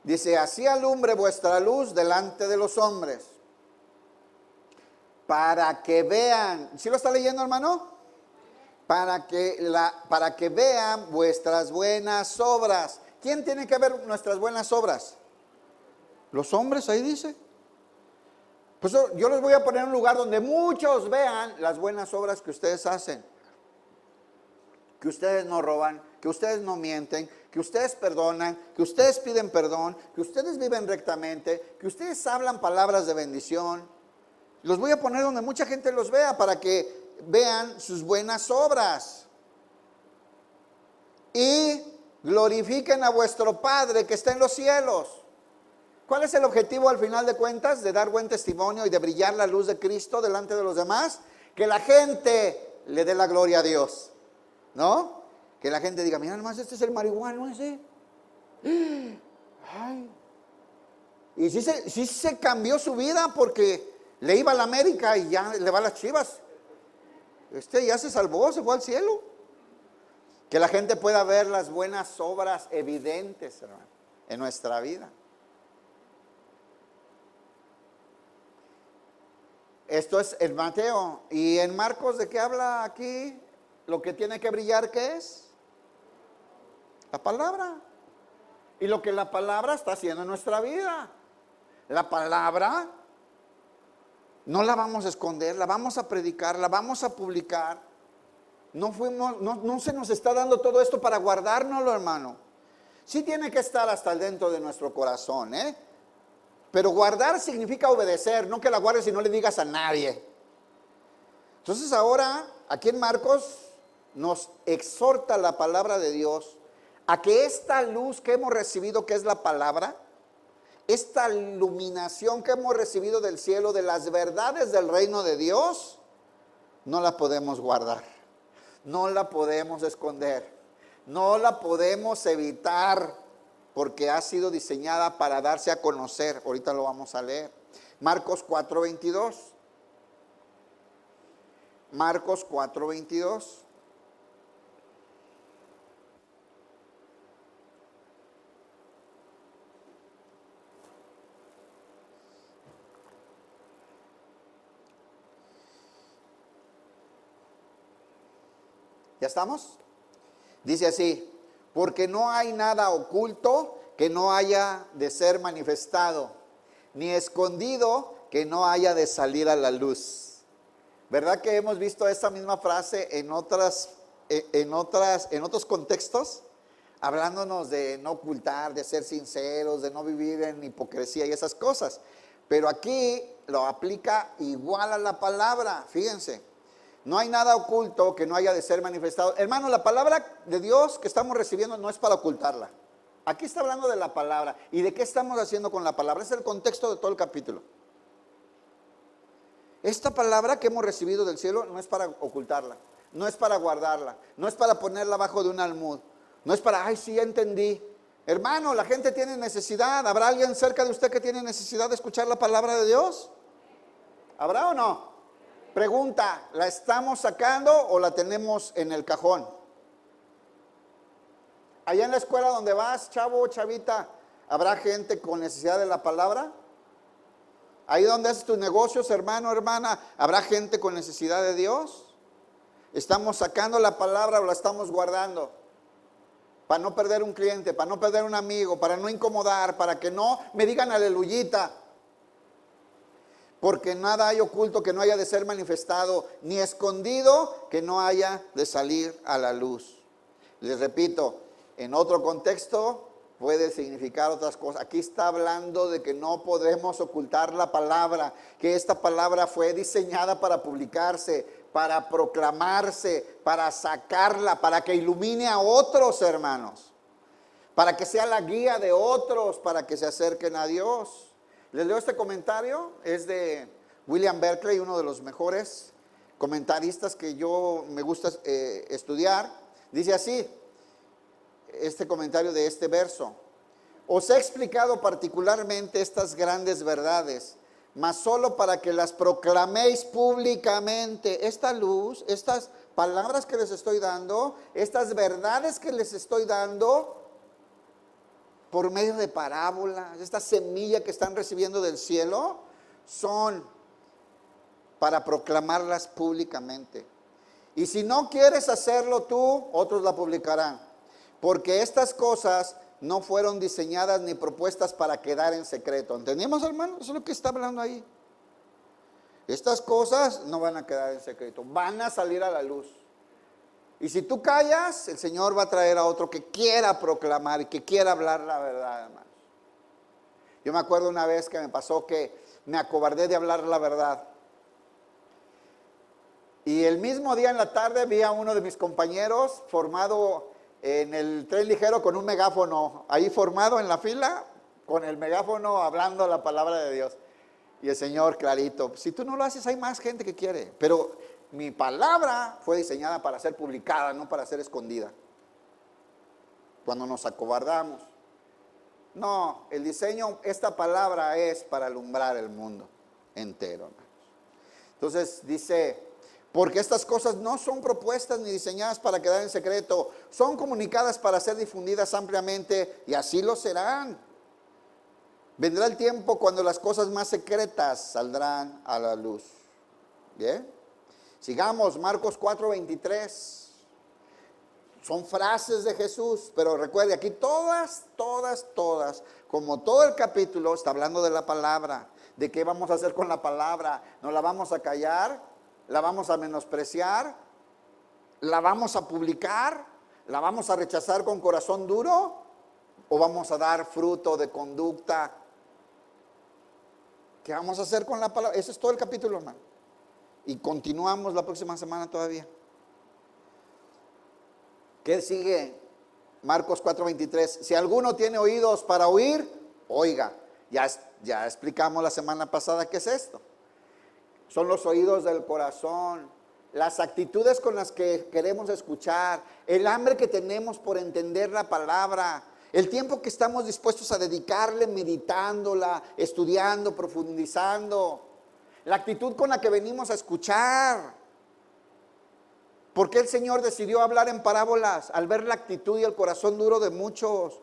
Dice, así alumbre vuestra luz delante de los hombres, para que vean. ¿Sí lo está leyendo, hermano? Para que vean vuestras buenas obras. ¿Quién tiene que ver nuestras buenas obras? Los hombres, ahí dice. Pues yo les voy a poner un lugar donde muchos vean las buenas obras que ustedes hacen. Que ustedes no roban, que ustedes no mienten, que ustedes perdonan, que ustedes piden perdón, que ustedes viven rectamente, que ustedes hablan palabras de bendición. Los voy a poner donde mucha gente los vea para que vean sus buenas obras. Y glorifiquen a vuestro Padre que está en los cielos. ¿Cuál es el objetivo al final de cuentas? De dar buen testimonio y de brillar la luz de Cristo delante de los demás. Que la gente le dé la gloria a Dios, ¿no? Que la gente diga, mira nomás, este es el marihuano ese. Ay. Y sí se cambió su vida porque le iba a la América y ya le va a las Chivas. Ya se salvó, se fue al cielo. Que la gente pueda ver las buenas obras evidentes, hermano, en nuestra vida. Esto es en Mateo. Y en Marcos, ¿de qué habla aquí? Lo que tiene que brillar, ¿qué es? La palabra. Y lo que la palabra está haciendo en nuestra vida. La palabra no la vamos a esconder, la vamos a predicar, la vamos a publicar. No se nos está dando todo esto para guardárnoslo, hermano. Sí tiene que estar hasta dentro de nuestro corazón, ¿eh? Pero guardar significa obedecer, no que la guardes y no le digas a nadie. Entonces ahora, aquí en Marcos, nos exhorta la palabra de Dios a que esta luz que hemos recibido, que es la palabra, esta iluminación que hemos recibido del cielo, de las verdades del reino de Dios, no la podemos guardar, no la podemos esconder, no la podemos evitar, porque ha sido diseñada para darse a conocer. Ahorita lo vamos a leer. Marcos 4:22. Marcos 4:22. ¿Ya estamos? Dice así: porque no hay nada oculto que no haya de ser manifestado, ni escondido que no haya de salir a la luz. ¿Verdad que hemos visto esta misma frase en otros contextos? Hablándonos de no ocultar, de ser sinceros, de no vivir en hipocresía y esas cosas. Pero aquí lo aplica igual a la palabra, fíjense. No hay nada oculto que no haya de ser manifestado. Hermano, la palabra de Dios que estamos recibiendo no es para ocultarla. Aquí está hablando de la palabra. ¿Y de qué estamos haciendo con la palabra? Es el contexto de todo el capítulo. Esta palabra que hemos recibido del cielo no es para ocultarla, no es para guardarla, no es para ponerla abajo de un almud, no es para, ay, sí, ya entendí. Hermano, la gente tiene necesidad. ¿Habrá alguien cerca de usted que tiene necesidad de escuchar la palabra de Dios? ¿Habrá o no? Pregunta, ¿la estamos sacando o la tenemos en el cajón? Allá en la escuela donde vas, chavo, chavita, ¿habrá gente con necesidad de la palabra? Ahí donde haces tus negocios, hermano, hermana, ¿habrá gente con necesidad de Dios? ¿Estamos sacando la palabra o la estamos guardando? Para no perder un cliente, para no perder un amigo, para no incomodar, para que no me digan aleluyita. Porque nada hay oculto que no haya de ser manifestado, ni escondido que no haya de salir a la luz. Les repito, en otro contexto puede significar otras cosas. Aquí está hablando de que no podemos ocultar la palabra, que esta palabra fue diseñada para publicarse, para proclamarse, para sacarla, para que ilumine a otros hermanos, para que sea la guía de otros, para que se acerquen a Dios. Les leo este comentario, es de William Berkeley, uno de los mejores comentaristas que yo me gusta estudiar. Dice así, este comentario de este verso: os he explicado particularmente estas grandes verdades, mas solo para que las proclaméis públicamente. Esta luz, estas palabras que les estoy dando, estas verdades que les estoy dando, por medio de parábolas, esta semilla que están recibiendo del cielo, son para proclamarlas públicamente. Y si no quieres hacerlo tú, otros la publicarán. Porque estas cosas no fueron diseñadas ni propuestas para quedar en secreto. ¿Entendimos, hermano? Eso es lo que está hablando ahí. Estas cosas no van a quedar en secreto, van a salir a la luz. Y si tú callas, el Señor va a traer a otro que quiera proclamar y que quiera hablar la verdad, hermanos. Yo me acuerdo una vez que me pasó que me acobardé de hablar la verdad. Y el mismo día en la tarde vi a uno de mis compañeros formado en el tren ligero con un megáfono, ahí formado en la fila, con el megáfono hablando la palabra de Dios. Y el Señor clarito, si tú no lo haces hay más gente que quiere, pero mi palabra fue diseñada para ser publicada, no para ser escondida. Cuando nos acobardamos. No, el diseño, esta palabra es para alumbrar el mundo entero, hermanos. Entonces dice, porque estas cosas no son propuestas ni diseñadas para quedar en secreto, son comunicadas para ser difundidas ampliamente y así lo serán. Vendrá el tiempo cuando las cosas más secretas saldrán a la luz. ¿Bien? Sigamos, Marcos 4:23. Son frases de Jesús, pero recuerde, aquí todas, como todo el capítulo, está hablando de la palabra. ¿De qué vamos a hacer con la palabra? ¿No la vamos a callar? ¿La vamos a menospreciar? ¿La vamos a publicar? ¿La vamos a rechazar con corazón duro? ¿O vamos a dar fruto de conducta? ¿Qué vamos a hacer con la palabra? Ese es todo el capítulo, hermano. Y continuamos la próxima semana todavía. ¿Qué sigue? Marcos 4:23. Si alguno tiene oídos para oír, oiga. Ya explicamos la semana pasada qué es esto. Son los oídos del corazón, las actitudes con las que queremos escuchar, el hambre que tenemos por entender la palabra, el tiempo que estamos dispuestos a dedicarle meditándola, estudiando, profundizando, la actitud con la que venimos a escuchar. ¿Por qué el Señor decidió hablar en parábolas? Al ver la actitud y el corazón duro de muchos,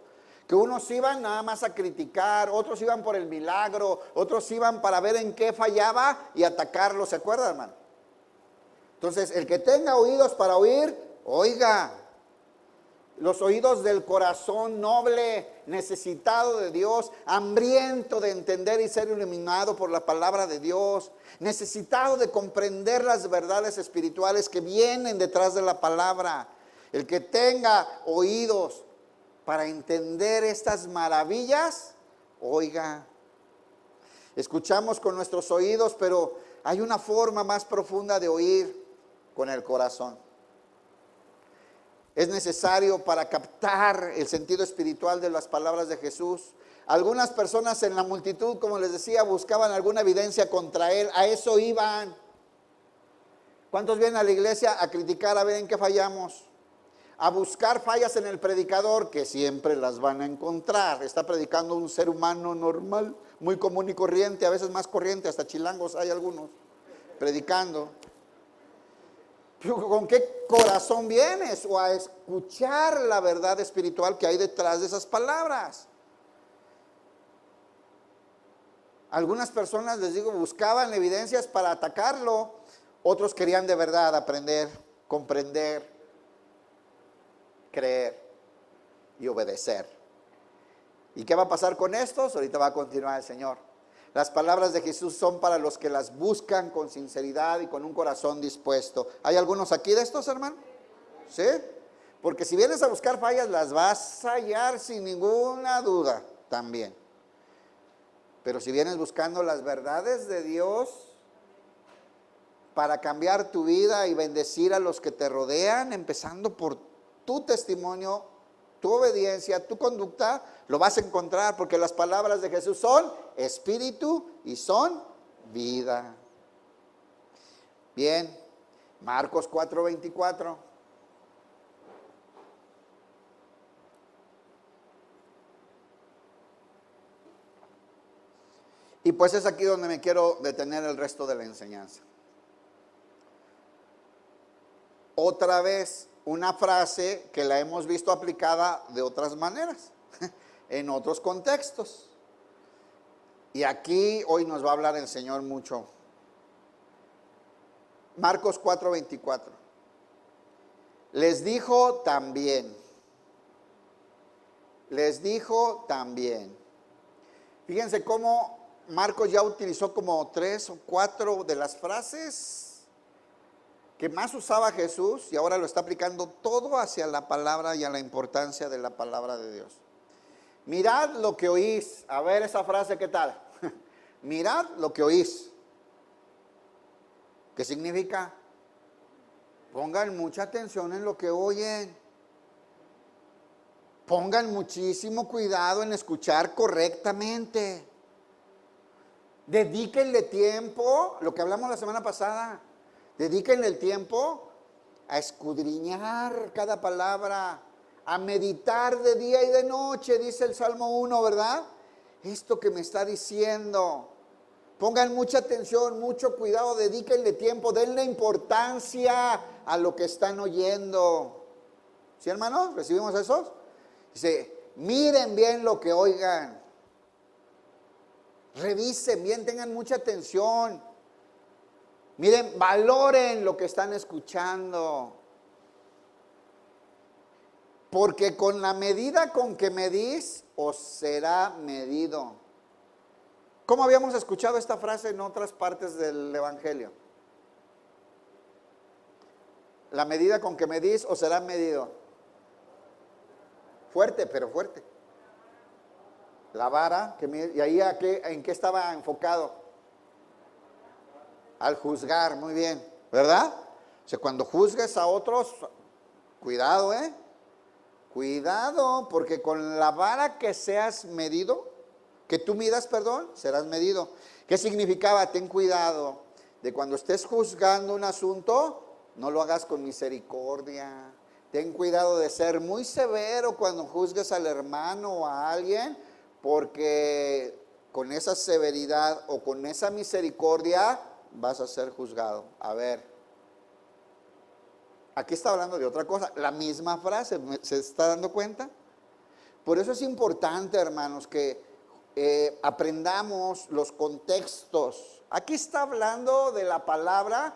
que unos iban nada más a criticar, otros iban por el milagro, otros iban para ver en qué fallaba y atacarlo. ¿Se acuerdan, hermano? Entonces, el que tenga oídos para oír, oiga. Los oídos del corazón noble, necesitado de Dios, hambriento de entender y ser iluminado por la palabra de Dios, necesitado de comprender las verdades espirituales que vienen detrás de la palabra. El que tenga oídos para entender estas maravillas, oiga. Escuchamos con nuestros oídos, pero hay una forma más profunda de oír, con el corazón. Es necesario para captar el sentido espiritual de las palabras de Jesús. Algunas personas en la multitud, como les decía, buscaban alguna evidencia contra él. A eso iban. ¿Cuántos vienen a la iglesia a criticar, a ver en qué fallamos? A buscar fallas en el predicador, que siempre las van a encontrar. Está predicando un ser humano normal, muy común y corriente, a veces más corriente, hasta chilangos hay algunos, predicando. ¿Con qué corazón vienes? O a escuchar la verdad espiritual que hay detrás de esas palabras. Algunas personas, les digo, buscaban evidencias para atacarlo. Otros querían de verdad aprender, comprender, creer y obedecer. ¿Y qué va a pasar con estos? Ahorita va a continuar el Señor. Las palabras de Jesús son para los que las buscan con sinceridad y con un corazón dispuesto. ¿Hay algunos aquí de estos, hermano? ¿Sí? Porque si vienes a buscar fallas, las vas a hallar sin ninguna duda también. Pero si vienes buscando las verdades de Dios para cambiar tu vida y bendecir a los que te rodean, empezando por tu testimonio, tu obediencia, tu conducta, lo vas a encontrar, porque las palabras de Jesús son espíritu y son vida. Bien, Marcos 4:24. Y pues es aquí donde me quiero detener el resto de la enseñanza. Otra vez, una frase que la hemos visto aplicada de otras maneras, en otros contextos. Y aquí hoy nos va a hablar el Señor mucho. Marcos 4:24. Les dijo también. Fíjense cómo Marcos ya utilizó como 3 o 4 de las frases que más usaba Jesús y ahora lo está aplicando todo hacia la palabra y a la importancia de la palabra de Dios. Mirad lo que oís. A ver esa frase, ¿qué tal? Mirad lo que oís. ¿Qué significa? Pongan mucha atención en lo que oyen. Pongan muchísimo cuidado en escuchar correctamente. Dedíquenle tiempo, lo que hablamos la semana pasada. Dedíquenle el tiempo a escudriñar cada palabra, a meditar de día y de noche, dice el Salmo 1, ¿verdad? Esto que me está diciendo. Pongan mucha atención, mucho cuidado, dedíquenle tiempo, denle importancia a lo que están oyendo. ¿Sí, hermanos? ¿Recibimos esos? Dice, miren bien lo que oigan. Revisen bien, tengan mucha atención. Miren, valoren lo que están escuchando. Porque con la medida con que medís, os será medido. ¿Cómo habíamos escuchado esta frase en otras partes del Evangelio? La medida con que medís, os será medido. Fuerte, pero fuerte. La vara, ¿y ahí en qué estaba enfocado? Al juzgar, muy bien, ¿verdad? O sea, cuando juzgues a otros, cuidado, Cuidado, porque con la vara que seas medido, que tú midas, perdón, serás medido. ¿Qué significaba? Ten cuidado de cuando estés juzgando un asunto, no lo hagas con misericordia. Ten cuidado de ser muy severo cuando juzgues al hermano o a alguien, porque con esa severidad o con esa misericordia vas a ser juzgado. A ver, aquí está hablando de otra cosa, la misma frase, ¿se está dando cuenta? Por eso es importante, hermanos, que aprendamos los contextos. Aquí está hablando de la palabra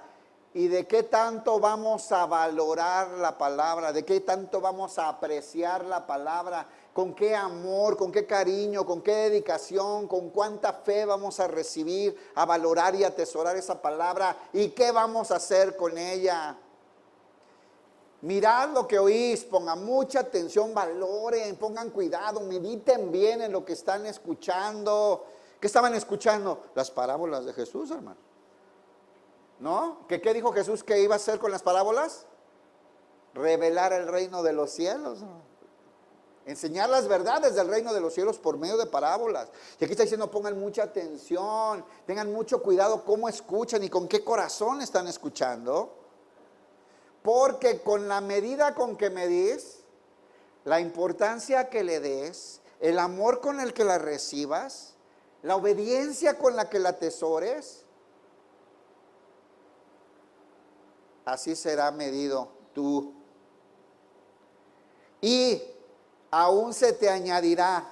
y de qué tanto vamos a valorar la palabra, de qué tanto vamos a apreciar la palabra, con qué amor, con qué cariño, con qué dedicación, con cuánta fe vamos a recibir, a valorar y atesorar esa palabra y qué vamos a hacer con ella. Mirad lo que oís, pongan mucha atención, valoren, pongan cuidado, mediten bien en lo que están escuchando. ¿Qué estaban escuchando? Las parábolas de Jesús, hermano. ¿No? ¿Qué dijo Jesús que iba a hacer con las parábolas? Revelar el reino de los cielos. Enseñar las verdades del reino de los cielos por medio de parábolas. Y aquí está diciendo, pongan mucha atención, tengan mucho cuidado cómo escuchan y con qué corazón están escuchando. Porque con la medida con que medís, la importancia que le des, el amor con el que la recibas, la obediencia con la que la atesores, así será medido tú. Y aún se te añadirá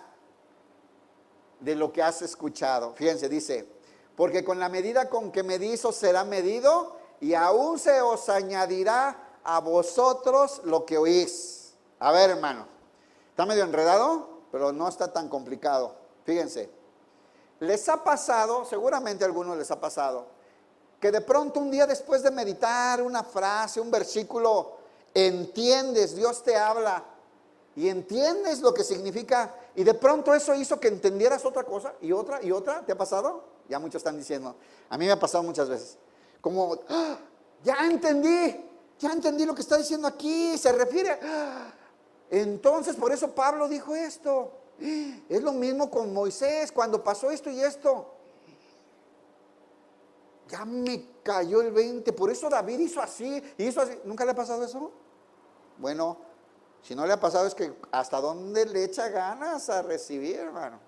de lo que has escuchado. Fíjense, dice, porque con la medida con que medís os será medido, y aún se os añadirá a vosotros lo que oís. A ver, hermano, está medio enredado, pero no está tan complicado. Fíjense, les ha pasado, seguramente a algunos les ha pasado, que de pronto un día después de meditar una frase, un versículo, entiendes, Dios te habla y entiendes lo que significa, y de pronto eso hizo que entendieras otra cosa y otra y otra. ¿Te ha pasado? Ya muchos están diciendo. A mí me ha pasado muchas veces. Como, ¡ah! Ya entendí lo que está diciendo aquí, se refiere a... Entonces, por eso Pablo dijo esto. Es lo mismo con Moisés, cuando pasó esto y esto. Ya me cayó el 20, por eso David hizo así, hizo así. ¿Nunca le ha pasado eso? Bueno, si no le ha pasado es que hasta dónde le echa ganas a recibir, hermano.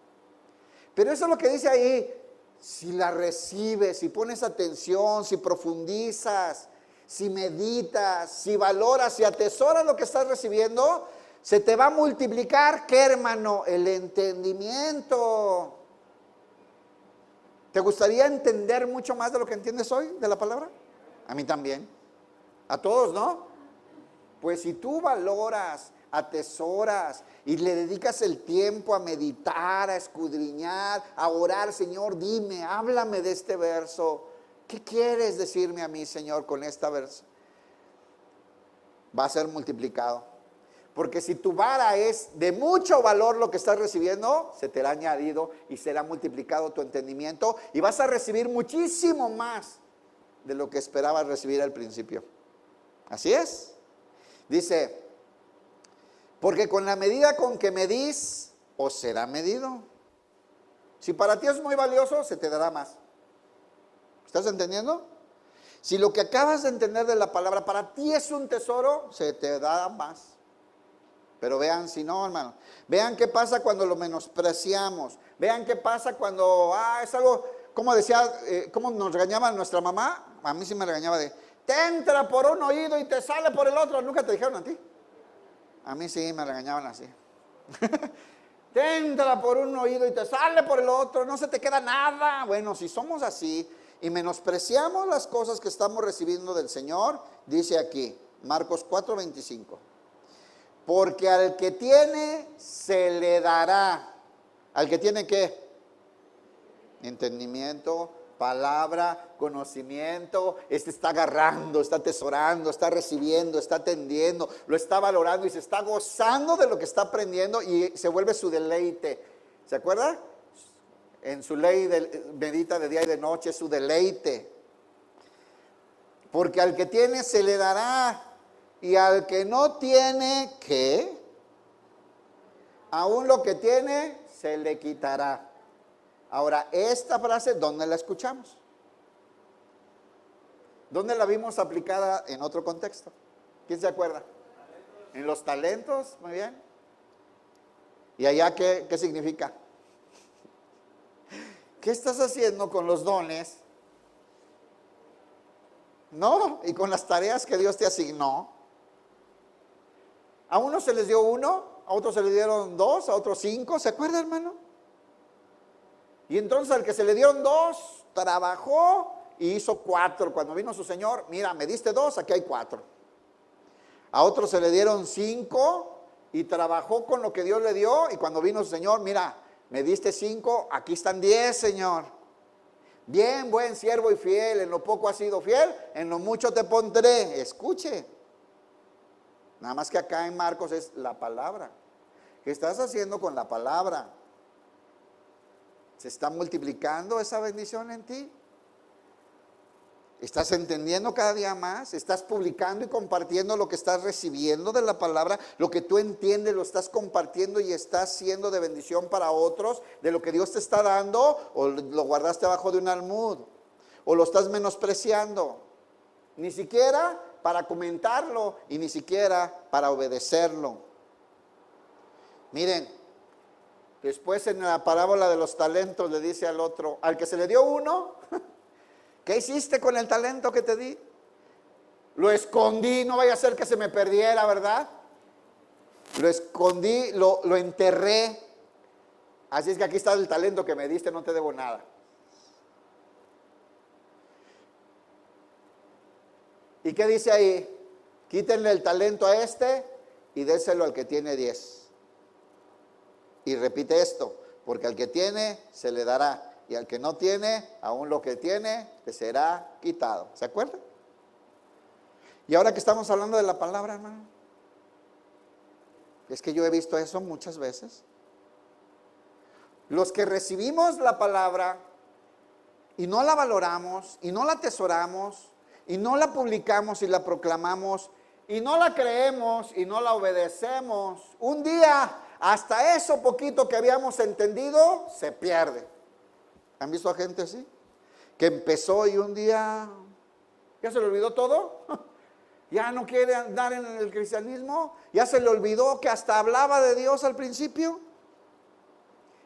Pero eso es lo que dice ahí. Si la recibes, si pones atención, si profundizas, si meditas, si valoras, si atesoras lo que estás recibiendo, se te va a multiplicar, ¿qué, hermano? El entendimiento. ¿Te gustaría entender mucho más de lo que entiendes hoy de la palabra? A mí también. A todos, ¿no? Pues si tú valoras, atesoras y le dedicas el tiempo a meditar, a escudriñar, a orar, Señor, dime, háblame de este verso. ¿Qué quieres decirme a mí, Señor, con esta verso? Va a ser multiplicado. Porque si tu vara es de mucho valor lo que estás recibiendo, se te hará añadido y será multiplicado tu entendimiento y vas a recibir muchísimo más de lo que esperabas recibir al principio. Así es. Dice, porque con la medida con que medís, os será medido. Si para ti es muy valioso, se te dará más. ¿Estás entendiendo? Si lo que acabas de entender de la palabra para ti es un tesoro, se te dará más. Pero vean si no, hermano. Vean qué pasa cuando lo menospreciamos. Vean qué pasa cuando, es algo, como decía, como nos regañaba nuestra mamá. A mí sí me regañaba de, te entra por un oído y te sale por el otro. ¿Nunca te dijeron a ti? A mí sí me regañaban así. Te entra por un oído y te sale por el otro, no se te queda nada. Bueno, si somos así y menospreciamos las cosas que estamos recibiendo del Señor, dice aquí, Marcos 4:25. Porque al que tiene, se le dará. ¿Al que tiene qué? Entendimiento, palabra, conocimiento. Este está agarrando, está atesorando, está recibiendo, está atendiendo, lo está valorando y se está gozando de lo que está aprendiendo y se vuelve su deleite. ¿Se acuerda? En su ley medita de día y de noche, su deleite. Porque al que tiene se le dará. Y al que no tiene, ¿qué? Aún lo que tiene, se le quitará. Ahora, esta frase, ¿dónde la escuchamos? ¿Dónde la vimos aplicada en otro contexto? ¿Quién se acuerda? En los talentos, muy bien. ¿Y allá qué significa? ¿Qué estás haciendo con los dones? No, y con las tareas que Dios te asignó. A unos se les dio 1, a otros se les dieron 2, a otros 5, ¿se acuerda, hermano? Y entonces al que se le dieron 2, trabajó y hizo 4. Cuando vino su Señor, mira, me diste 2, aquí hay 4. A otros se le dieron 5 y trabajó con lo que Dios le dio. Y cuando vino su Señor, mira, me diste 5, aquí están 10, Señor. Bien, buen siervo y fiel, en lo poco has sido fiel, en lo mucho te pondré. Escuche. Nada más que acá en Marcos es la palabra. ¿Qué estás haciendo con la palabra? ¿Se está multiplicando esa bendición en ti? ¿Estás entendiendo cada día más? ¿Estás publicando y compartiendo lo que estás recibiendo de la palabra? Lo que tú entiendes lo estás compartiendo y estás siendo de bendición para otros, de lo que Dios te está dando, o lo guardaste abajo de un almud, o lo estás menospreciando. Ni siquiera para comentarlo y ni siquiera para obedecerlo. Miren, después en la parábola de los talentos le dice al otro, al que se le dio 1, ¿qué hiciste con el talento que te di? Lo escondí, no vaya a ser que se me perdiera, ¿verdad? Lo escondí, lo enterré. Así es que aquí está el talento que me diste, no te debo nada. ¿Y qué dice ahí? Quítenle el talento a este y déselo al que tiene 10. Y repite esto, porque al que tiene se le dará. Y al que no tiene, aún lo que tiene, le será quitado. ¿Se acuerdan? Y ahora que estamos hablando de la palabra, hermano, es que yo he visto eso muchas veces. Los que recibimos la palabra y no la valoramos, y no la atesoramos, y no la publicamos y la proclamamos, y no la creemos y no la obedecemos, un día hasta eso poquito que habíamos entendido se pierde. ¿Han visto a gente así? Que empezó y un día ya se le olvidó todo. Ya no quiere andar en el cristianismo. Ya se le olvidó que hasta hablaba de Dios al principio.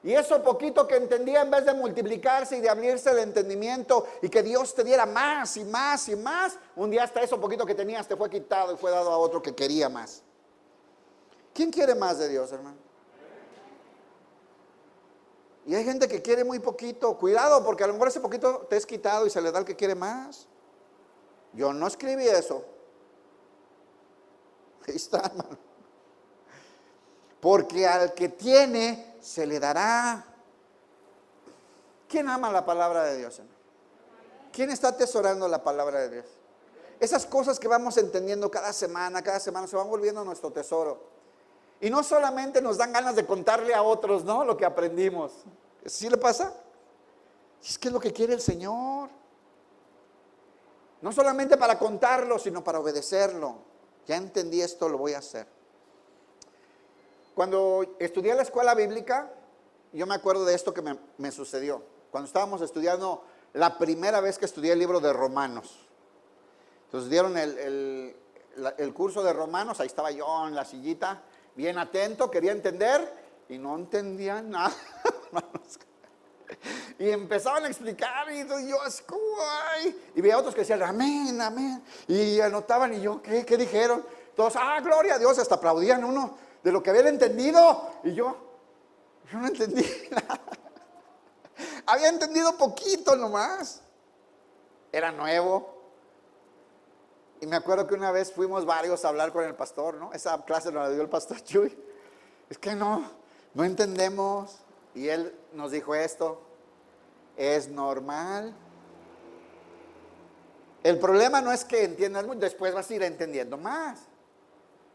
Y eso poquito que entendía, en vez de multiplicarse y de abrirse el entendimiento y que Dios te diera más y más y más, un día hasta eso poquito que tenías te fue quitado y fue dado a otro que quería más. ¿Quién quiere más de Dios, hermano? Y hay gente que quiere muy poquito. Cuidado, porque a lo mejor ese poquito te es quitado y se le da al que quiere más. Yo no escribí eso. Ahí está, hermano. Porque al que tiene se le dará. ¿Quién ama la palabra de Dios, hermano? ¿Quién está atesorando la palabra de Dios? Esas cosas que vamos entendiendo cada semana se van volviendo nuestro tesoro. Y no solamente nos dan ganas de contarle a otros, ¿no?, lo que aprendimos. ¿Sí le pasa? Es que es lo que quiere el Señor. No solamente para contarlo, sino para obedecerlo. Ya entendí esto, lo voy a hacer. Cuando estudié en la escuela bíblica, yo me acuerdo de esto que me sucedió. Cuando estábamos estudiando, la primera vez que estudié el libro de Romanos. Entonces dieron el curso de Romanos, ahí estaba yo en la sillita, bien atento, quería entender y no entendía nada. Y empezaban a explicar y yo así como, ay, y veía otros que decían amén, amén, y anotaban y yo, ¿qué dijeron? Todos, gloria a Dios, hasta aplaudían uno de lo que habían entendido, y yo no entendí nada. Había entendido poquito nomás, era nuevo. Y me acuerdo que una vez fuimos varios a hablar con el pastor, ¿no? Esa clase nos la dio el pastor Chuy. Es que no entendemos. Y él nos dijo esto, es normal. El problema no es que entiendas mucho, después vas a ir entendiendo más.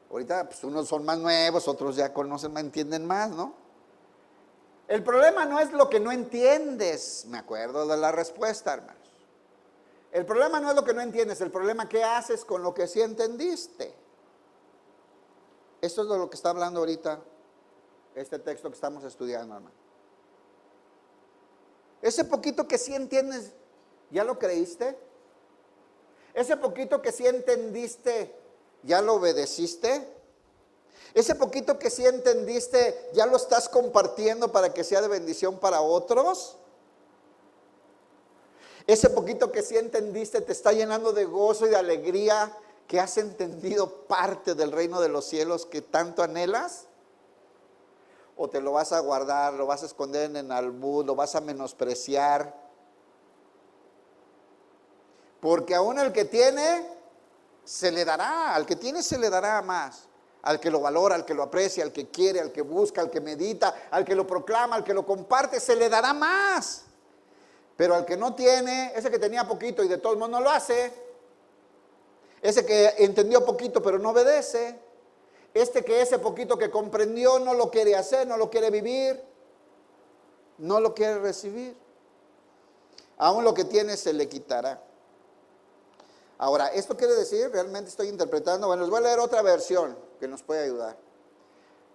Ahorita pues unos son más nuevos, otros ya conocen, entienden más, ¿no? El problema no es lo que no entiendes, me acuerdo de la respuesta, hermanos. El problema no es lo que no entiendes, el problema es qué haces con lo que sí entendiste. Esto es de lo que está hablando ahorita este texto que estamos estudiando, hermano. Ese poquito que sí entiendes, ¿ya lo creíste? Ese poquito que sí entendiste, ¿ya lo obedeciste? Ese poquito que sí entendiste, ¿ya lo estás compartiendo para que sea de bendición para otros? Ese poquito que sí entendiste te está llenando de gozo y de alegría, que has entendido parte del reino de los cielos que tanto anhelas. ¿O te lo vas a guardar, lo vas a esconder en el albud, lo vas a menospreciar? Porque aún el que tiene, se le dará, al que tiene se le dará más. Al que lo valora, al que lo aprecia, al que quiere, al que busca, al que medita, al que lo proclama, al que lo comparte, se le dará más. Pero al que no tiene, ese que tenía poquito y de todos modos no lo hace, ese que entendió poquito pero no obedece, este que ese poquito que comprendió no lo quiere hacer, no lo quiere vivir, no lo quiere recibir, aún lo que tiene se le quitará. Ahora, esto quiere decir, realmente estoy interpretando, bueno, les voy a leer otra versión que nos puede ayudar.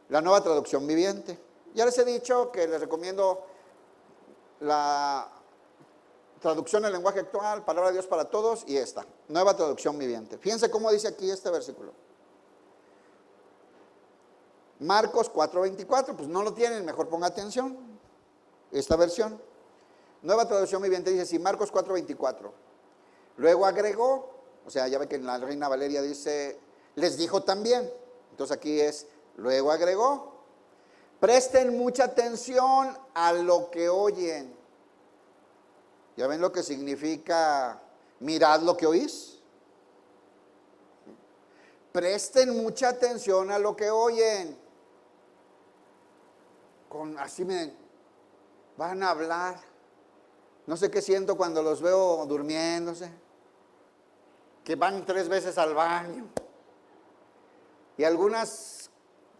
La Nueva Traducción Viviente. Ya les he dicho que les recomiendo la traducción del lenguaje actual, Palabra de Dios para Todos, y esta, Nueva Traducción Viviente. Fíjense cómo dice aquí este versículo. Marcos 4:24, pues no lo tienen, mejor ponga atención. Esta versión. Nueva Traducción Viviente dice así, Marcos 4:24. Luego agregó, o sea, ya ve que en la Reina Valeria dice, les dijo también. Entonces aquí es, luego agregó. Presten mucha atención a lo que oyen. ¿Ya ven lo que significa mirad lo que oís? Presten mucha atención a lo que oyen. Así miren, van a hablar. No sé qué siento cuando los veo durmiéndose, que van 3 veces al baño. Y algunas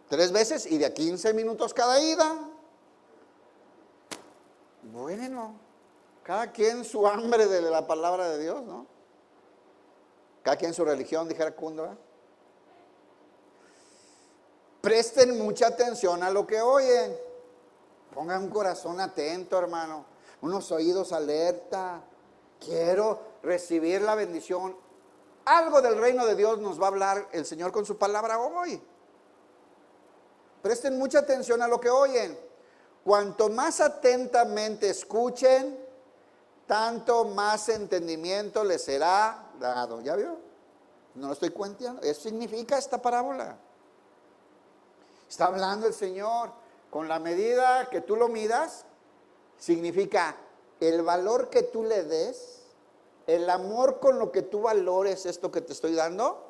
3 veces y de a 15 minutos cada ida. Bueno, cada quien su hambre de la palabra de Dios, ¿no? Cada quien su religión, dijera Kundra. Presten mucha atención a lo que oyen. Pongan un corazón atento, hermano. Unos oídos alerta. Quiero recibir la bendición. Algo del reino de Dios nos va a hablar el Señor con su palabra hoy. Presten mucha atención a lo que oyen. Cuanto más atentamente escuchen, tanto más entendimiento les será dado. ¿Ya vio? No lo estoy cuenteando. Eso significa esta parábola. Está hablando el Señor. Con la medida que tú lo midas, significa el valor que tú le des, el amor con lo que tú valores esto que te estoy dando,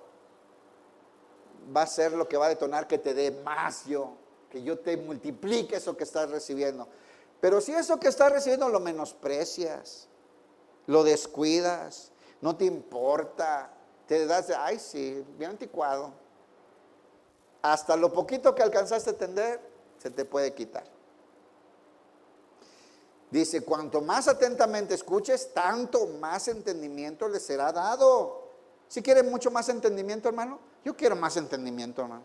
va a ser lo que va a detonar que te dé más yo, que yo te multiplique eso que estás recibiendo. Pero si eso que estás recibiendo lo menosprecias, lo descuidas, no te importa, te das de, ay sí, bien anticuado, hasta lo poquito que alcanzaste a entender, se te puede quitar. Dice, cuanto más atentamente escuches, tanto más entendimiento les será dado. ¿Si quieren mucho más entendimiento, hermano? Yo quiero más entendimiento, hermano.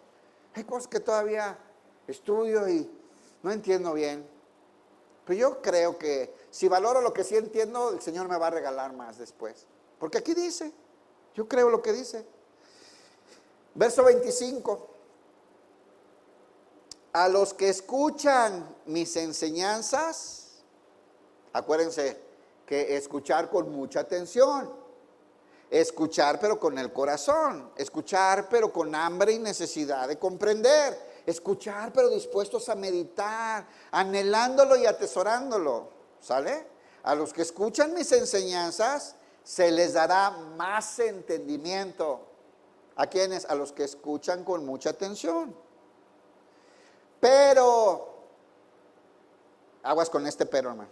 Hay cosas que todavía estudio y no entiendo bien. Pero yo creo que si valoro lo que sí entiendo, el Señor me va a regalar más después. Porque aquí dice, yo creo lo que dice. Verso 25. A los que escuchan mis enseñanzas, acuérdense que escuchar con mucha atención, escuchar pero con el corazón, escuchar pero con hambre y necesidad de comprender, escuchar pero dispuestos a meditar, anhelándolo y atesorándolo, ¿sale? A los que escuchan mis enseñanzas se les dará más entendimiento. ¿A quiénes? A los que escuchan con mucha atención. Pero, aguas con este pero, hermano.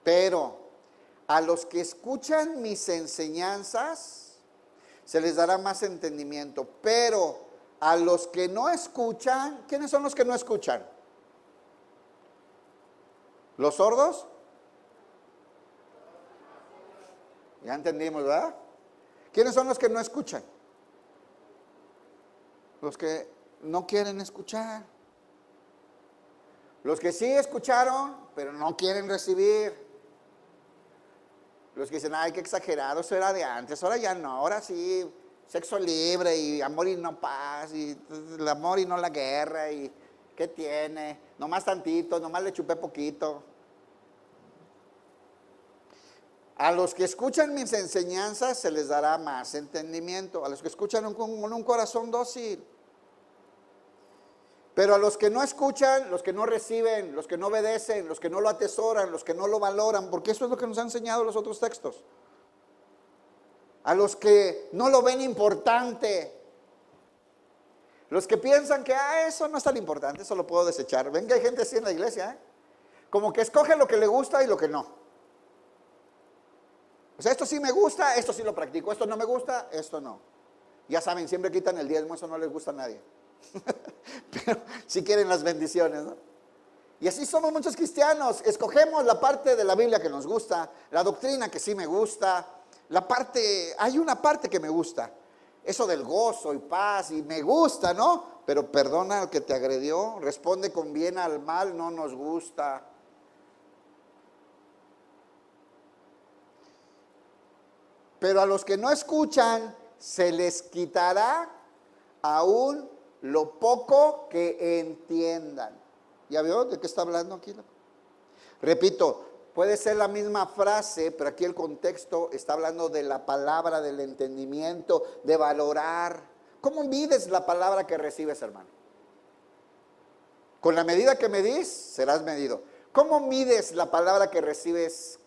Pero a los que escuchan mis enseñanzas se les dará más entendimiento. Pero a los que no escuchan, ¿quiénes son los que no escuchan? ¿Los sordos? Ya entendimos, ¿verdad? ¿Quiénes son los que no escuchan? Los que no quieren escuchar. Los que sí escucharon, pero no quieren recibir. Los que dicen, ay, qué exagerado, eso era de antes, ahora ya no, ahora sí, sexo libre y amor y no paz, y el amor y no la guerra, y ¿qué tiene? Nomás tantito, nomás le chupé poquito. A los que escuchan mis enseñanzas se les dará más entendimiento, a los que escuchan con un corazón dócil. Pero a los que no escuchan, los que no reciben, los que no obedecen, los que no lo atesoran, los que no lo valoran, porque eso es lo que nos han enseñado los otros textos. A los que no lo ven importante, los que piensan que eso no es tan importante, eso lo puedo desechar. Ven que hay gente así en la iglesia, ¿eh? Como que escoge lo que le gusta y lo que no. O sea, esto sí me gusta, esto sí lo practico, esto no me gusta, esto no. Ya saben, siempre quitan el diezmo, eso no les gusta a nadie. Pero si quieren las bendiciones, ¿no? Y así somos muchos cristianos, escogemos la parte de la Biblia que nos gusta, la doctrina que sí me gusta, hay una parte que me gusta, eso del gozo y paz y me gusta, ¿no? Pero perdona al que te agredió, responde con bien al mal, no nos gusta. Pero a los que no escuchan se les quitará aún lo poco que entiendan. ¿Ya vio de qué está hablando aquí? Repito, puede ser la misma frase, pero aquí el contexto está hablando de la palabra, del entendimiento, de valorar. ¿Cómo mides la palabra que recibes, hermano? Con la medida que medís, serás medido. ¿Cómo mides la palabra que recibes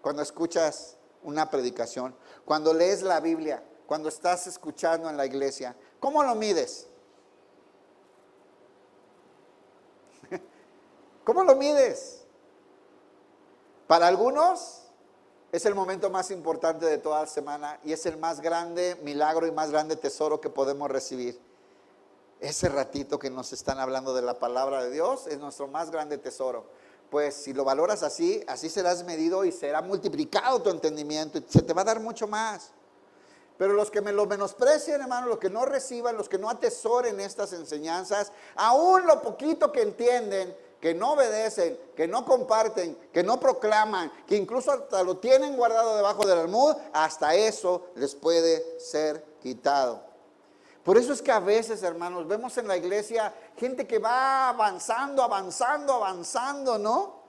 cuando escuchas una predicación, cuando lees la Biblia, cuando estás escuchando en la iglesia? ¿Cómo lo mides? ¿Cómo lo mides? Para algunos es el momento más importante de toda la semana y es el más grande milagro y más grande tesoro que podemos recibir. Ese ratito que nos están hablando de la palabra de Dios es nuestro más grande tesoro. Pues si lo valoras así, así serás medido y será multiplicado tu entendimiento y se te va a dar mucho más. Pero los que me lo menosprecien, hermano, los que no reciban, los que no atesoren estas enseñanzas, aún lo poquito que entienden, que no obedecen, que no comparten, que no proclaman, que incluso hasta lo tienen guardado debajo del almud, hasta eso les puede ser quitado. Por eso es que a veces, hermanos, vemos en la iglesia gente que va avanzando, ¿no?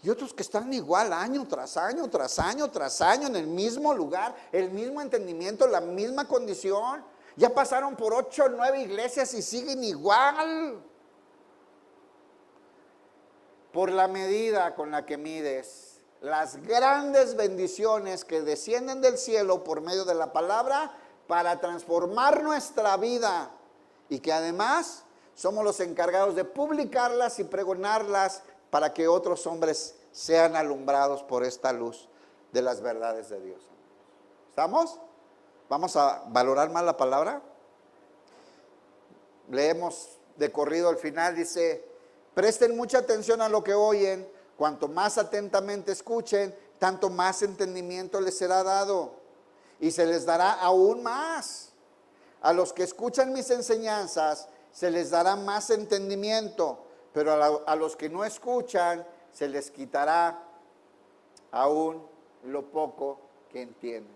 Y otros que están igual año tras año, tras año, tras año, en el mismo lugar, el mismo entendimiento, la misma condición. Ya pasaron por 8 o 9 iglesias y siguen igual. Por la medida con la que mides las grandes bendiciones que descienden del cielo por medio de la palabra para transformar nuestra vida y que además somos los encargados de publicarlas y pregonarlas para que otros hombres sean alumbrados por esta luz de las verdades de Dios. ¿Estamos? ¿Vamos a valorar más la palabra? Leemos de corrido al final, dice: presten mucha atención a lo que oyen, cuanto más atentamente escuchen, tanto más entendimiento les será dado y se les dará aún más. A los que escuchan mis enseñanzas se les dará más entendimiento, pero a los que no escuchan se les quitará aún lo poco que entienden.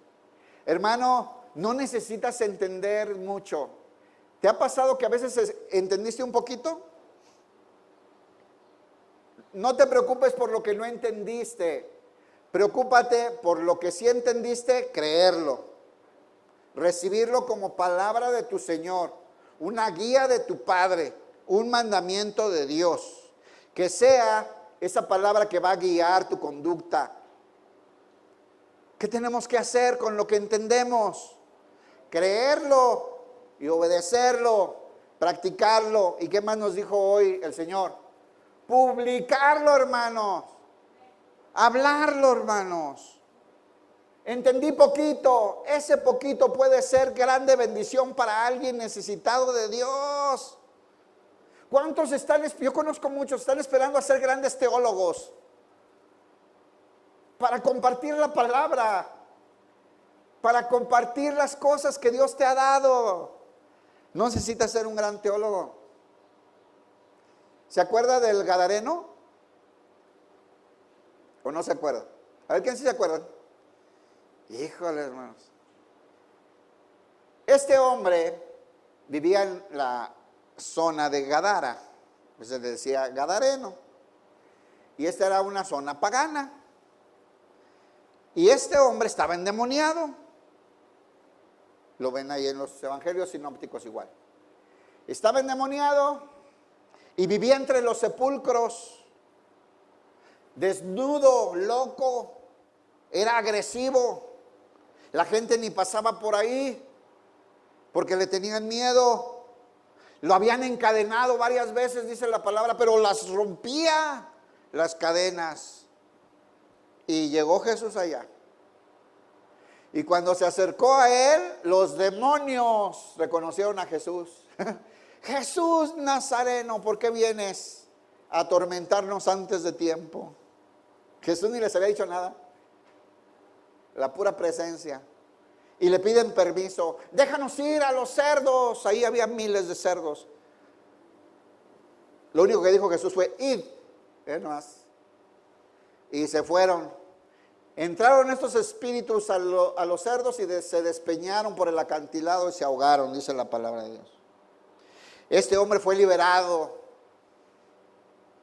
Hermano, no necesitas entender mucho. ¿Te ha pasado que a veces entendiste un poquito? No te preocupes por lo que no entendiste. Preocúpate por lo que sí entendiste, creerlo. Recibirlo como palabra de tu Señor, una guía de tu Padre, un mandamiento de Dios. Que sea esa palabra que va a guiar tu conducta. ¿Qué tenemos que hacer con lo que entendemos? Creerlo y obedecerlo, practicarlo. ¿Y qué más nos dijo hoy el Señor? Publicarlo, hermanos. Hablarlo, hermanos. Entendí poquito. Ese poquito puede ser grande bendición para alguien necesitado de Dios. ¿Cuántos están? Yo conozco muchos, están esperando a ser grandes teólogos para compartir la palabra, para compartir las cosas que Dios te ha dado. No necesitas ser un gran teólogo. ¿Se acuerda del Gadareno? ¿O no se acuerda? A ver, ¿quién sí se acuerda? Híjole, hermanos. Este hombre vivía en la zona de Gadara, pues se le decía Gadareno. Y esta era una zona pagana. Y este hombre estaba endemoniado. Lo ven ahí en los evangelios sinópticos igual. Estaba endemoniado y vivía entre los sepulcros, desnudo, loco, era agresivo. La gente ni pasaba por ahí porque le tenían miedo. Lo habían encadenado varias veces, dice la palabra, pero las rompía las cadenas. Y llegó Jesús allá. Y cuando se acercó a él, los demonios reconocieron a Jesús. Jesús Nazareno, ¿por qué vienes a atormentarnos antes de tiempo? Jesús ni les había dicho nada. La pura presencia. Y le piden permiso. Déjanos ir a los cerdos. Ahí había miles de cerdos. Lo único que dijo Jesús fue, id. Más. Y se fueron. Entraron estos espíritus a los cerdos y se despeñaron por el acantilado y se ahogaron, dice la palabra de Dios. Este hombre fue liberado.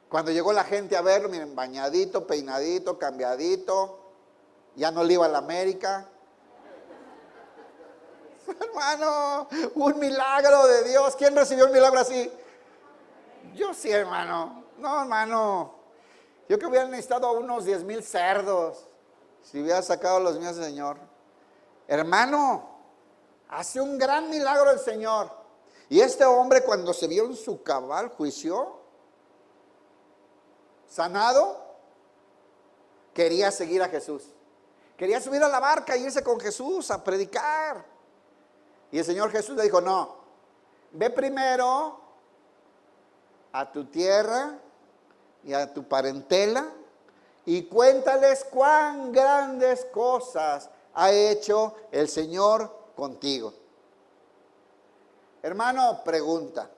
Cuando llegó la gente a verlo, miren, bañadito, peinadito, cambiadito. Ya no le iba a la América. Hermano, un milagro de Dios. ¿Quién recibió un milagro así? Yo sí, hermano. No, hermano. Yo que hubiera necesitado unos 10,000 cerdos si hubiera sacado los míos, Señor. Hermano, hace un gran milagro el Señor. Y este hombre, cuando se vio en su cabal juicio, sanado, quería seguir a Jesús. Quería subir a la barca e irse con Jesús a predicar. Y el Señor Jesús le dijo, no, ve primero a tu tierra y a tu parentela y cuéntales cuán grandes cosas ha hecho el Señor contigo. Hermano, pregunta,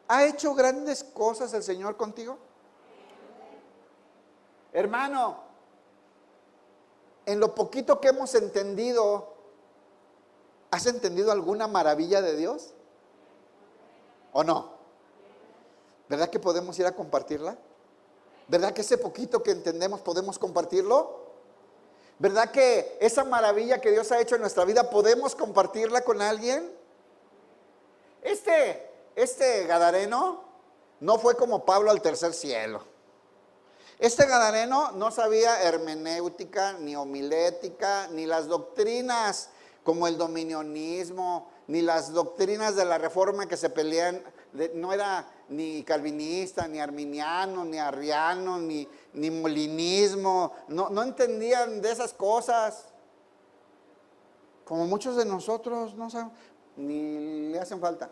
¿ha hecho grandes cosas el Señor contigo? Hermano, en lo poquito que hemos entendido, ¿has entendido alguna maravilla de Dios? ¿O no? ¿Verdad que podemos ir a compartirla? ¿Verdad que ese poquito que entendemos podemos compartirlo? ¿Verdad que esa maravilla que Dios ha hecho en nuestra vida podemos compartirla con alguien? Este Gadareno no fue como Pablo al tercer cielo. Este Gadareno no sabía hermenéutica, ni homilética, ni las doctrinas como el dominionismo, ni las doctrinas de la reforma que se pelean. No era ni calvinista, ni arminiano, ni arriano, ni molinismo. No entendían de esas cosas. Como muchos de nosotros no saben, ni le hacen falta.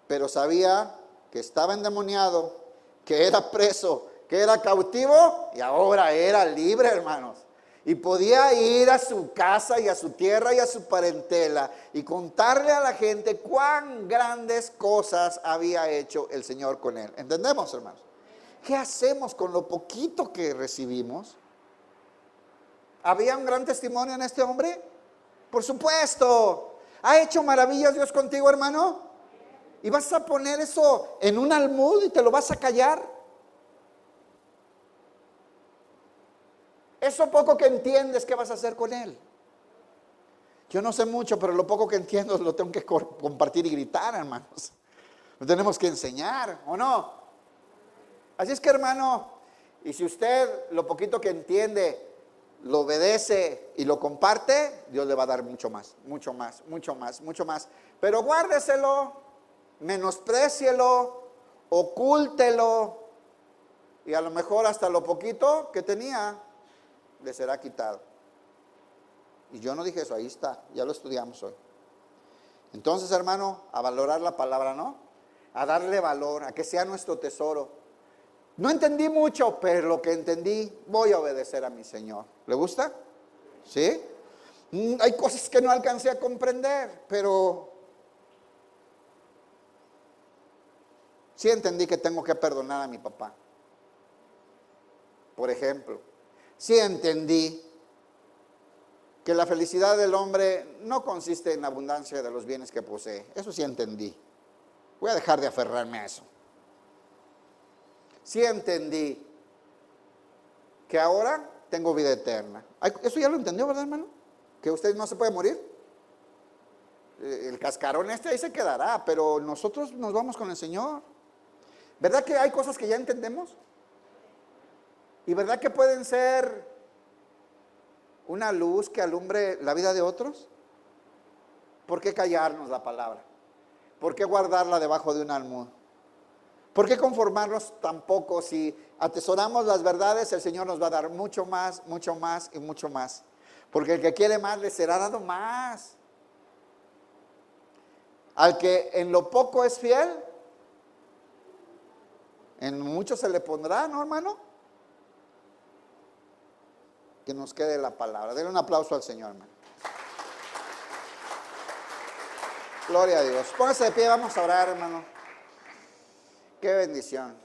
Pero sabía que estaba endemoniado, que era preso, que era cautivo y ahora era libre, hermanos. Y podía ir a su casa y a su tierra y a su parentela y contarle a la gente cuán grandes cosas había hecho el Señor con él. ¿Entendemos, hermanos? ¿Qué hacemos con lo poquito que recibimos? ¿Había un gran testimonio en este hombre? Por supuesto. ¿Ha hecho maravillas Dios contigo, hermano? ¿Y vas a poner eso en un almud y te lo vas a callar? Eso poco que entiendes, ¿qué vas a hacer con él? Yo no sé mucho, pero lo poco que entiendo lo tengo que compartir y gritar, hermanos. Lo tenemos que enseñar, ¿o no? Así es que, hermano, y si usted lo poquito que entiende lo obedece y lo comparte, Dios le va a dar mucho más, mucho más, mucho más, mucho más. Pero guárdeselo, menosprécielo, ocúltelo y a lo mejor hasta lo poquito que tenía le será quitado. Y yo no dije eso, ahí está, ya lo estudiamos hoy. Entonces, hermano, a valorar la palabra, ¿no? A darle valor, a que sea nuestro tesoro. No entendí mucho, pero lo que entendí, voy a obedecer a mi Señor. ¿Le gusta? ¿Sí? Hay cosas que no alcancé a comprender, pero Sí entendí que tengo que perdonar a mi papá, por ejemplo. Sí entendí que la felicidad del hombre no consiste en la abundancia de los bienes que posee. Eso sí entendí. Voy a dejar de aferrarme a eso. Sí entendí que ahora tengo vida eterna. Eso ya lo entendió, ¿verdad, hermano? Que usted no se puede morir. El cascarón ahí se quedará, pero nosotros nos vamos con el Señor. ¿Verdad que hay cosas que ya entendemos? ¿Y verdad que pueden ser una luz que alumbre la vida de otros? ¿Por qué callarnos la palabra? ¿Por qué guardarla debajo de un almud? ¿Por qué conformarnos tampoco? Si atesoramos las verdades, el Señor nos va a dar mucho más y mucho más. Porque el que quiere más, le será dado más. Al que en lo poco es fiel, en mucho se le pondrá, ¿no, hermano? Que nos quede la palabra. Denle un aplauso al Señor, hermano. Gloria a Dios. Póngase de pie, vamos a orar, hermano. Qué bendición.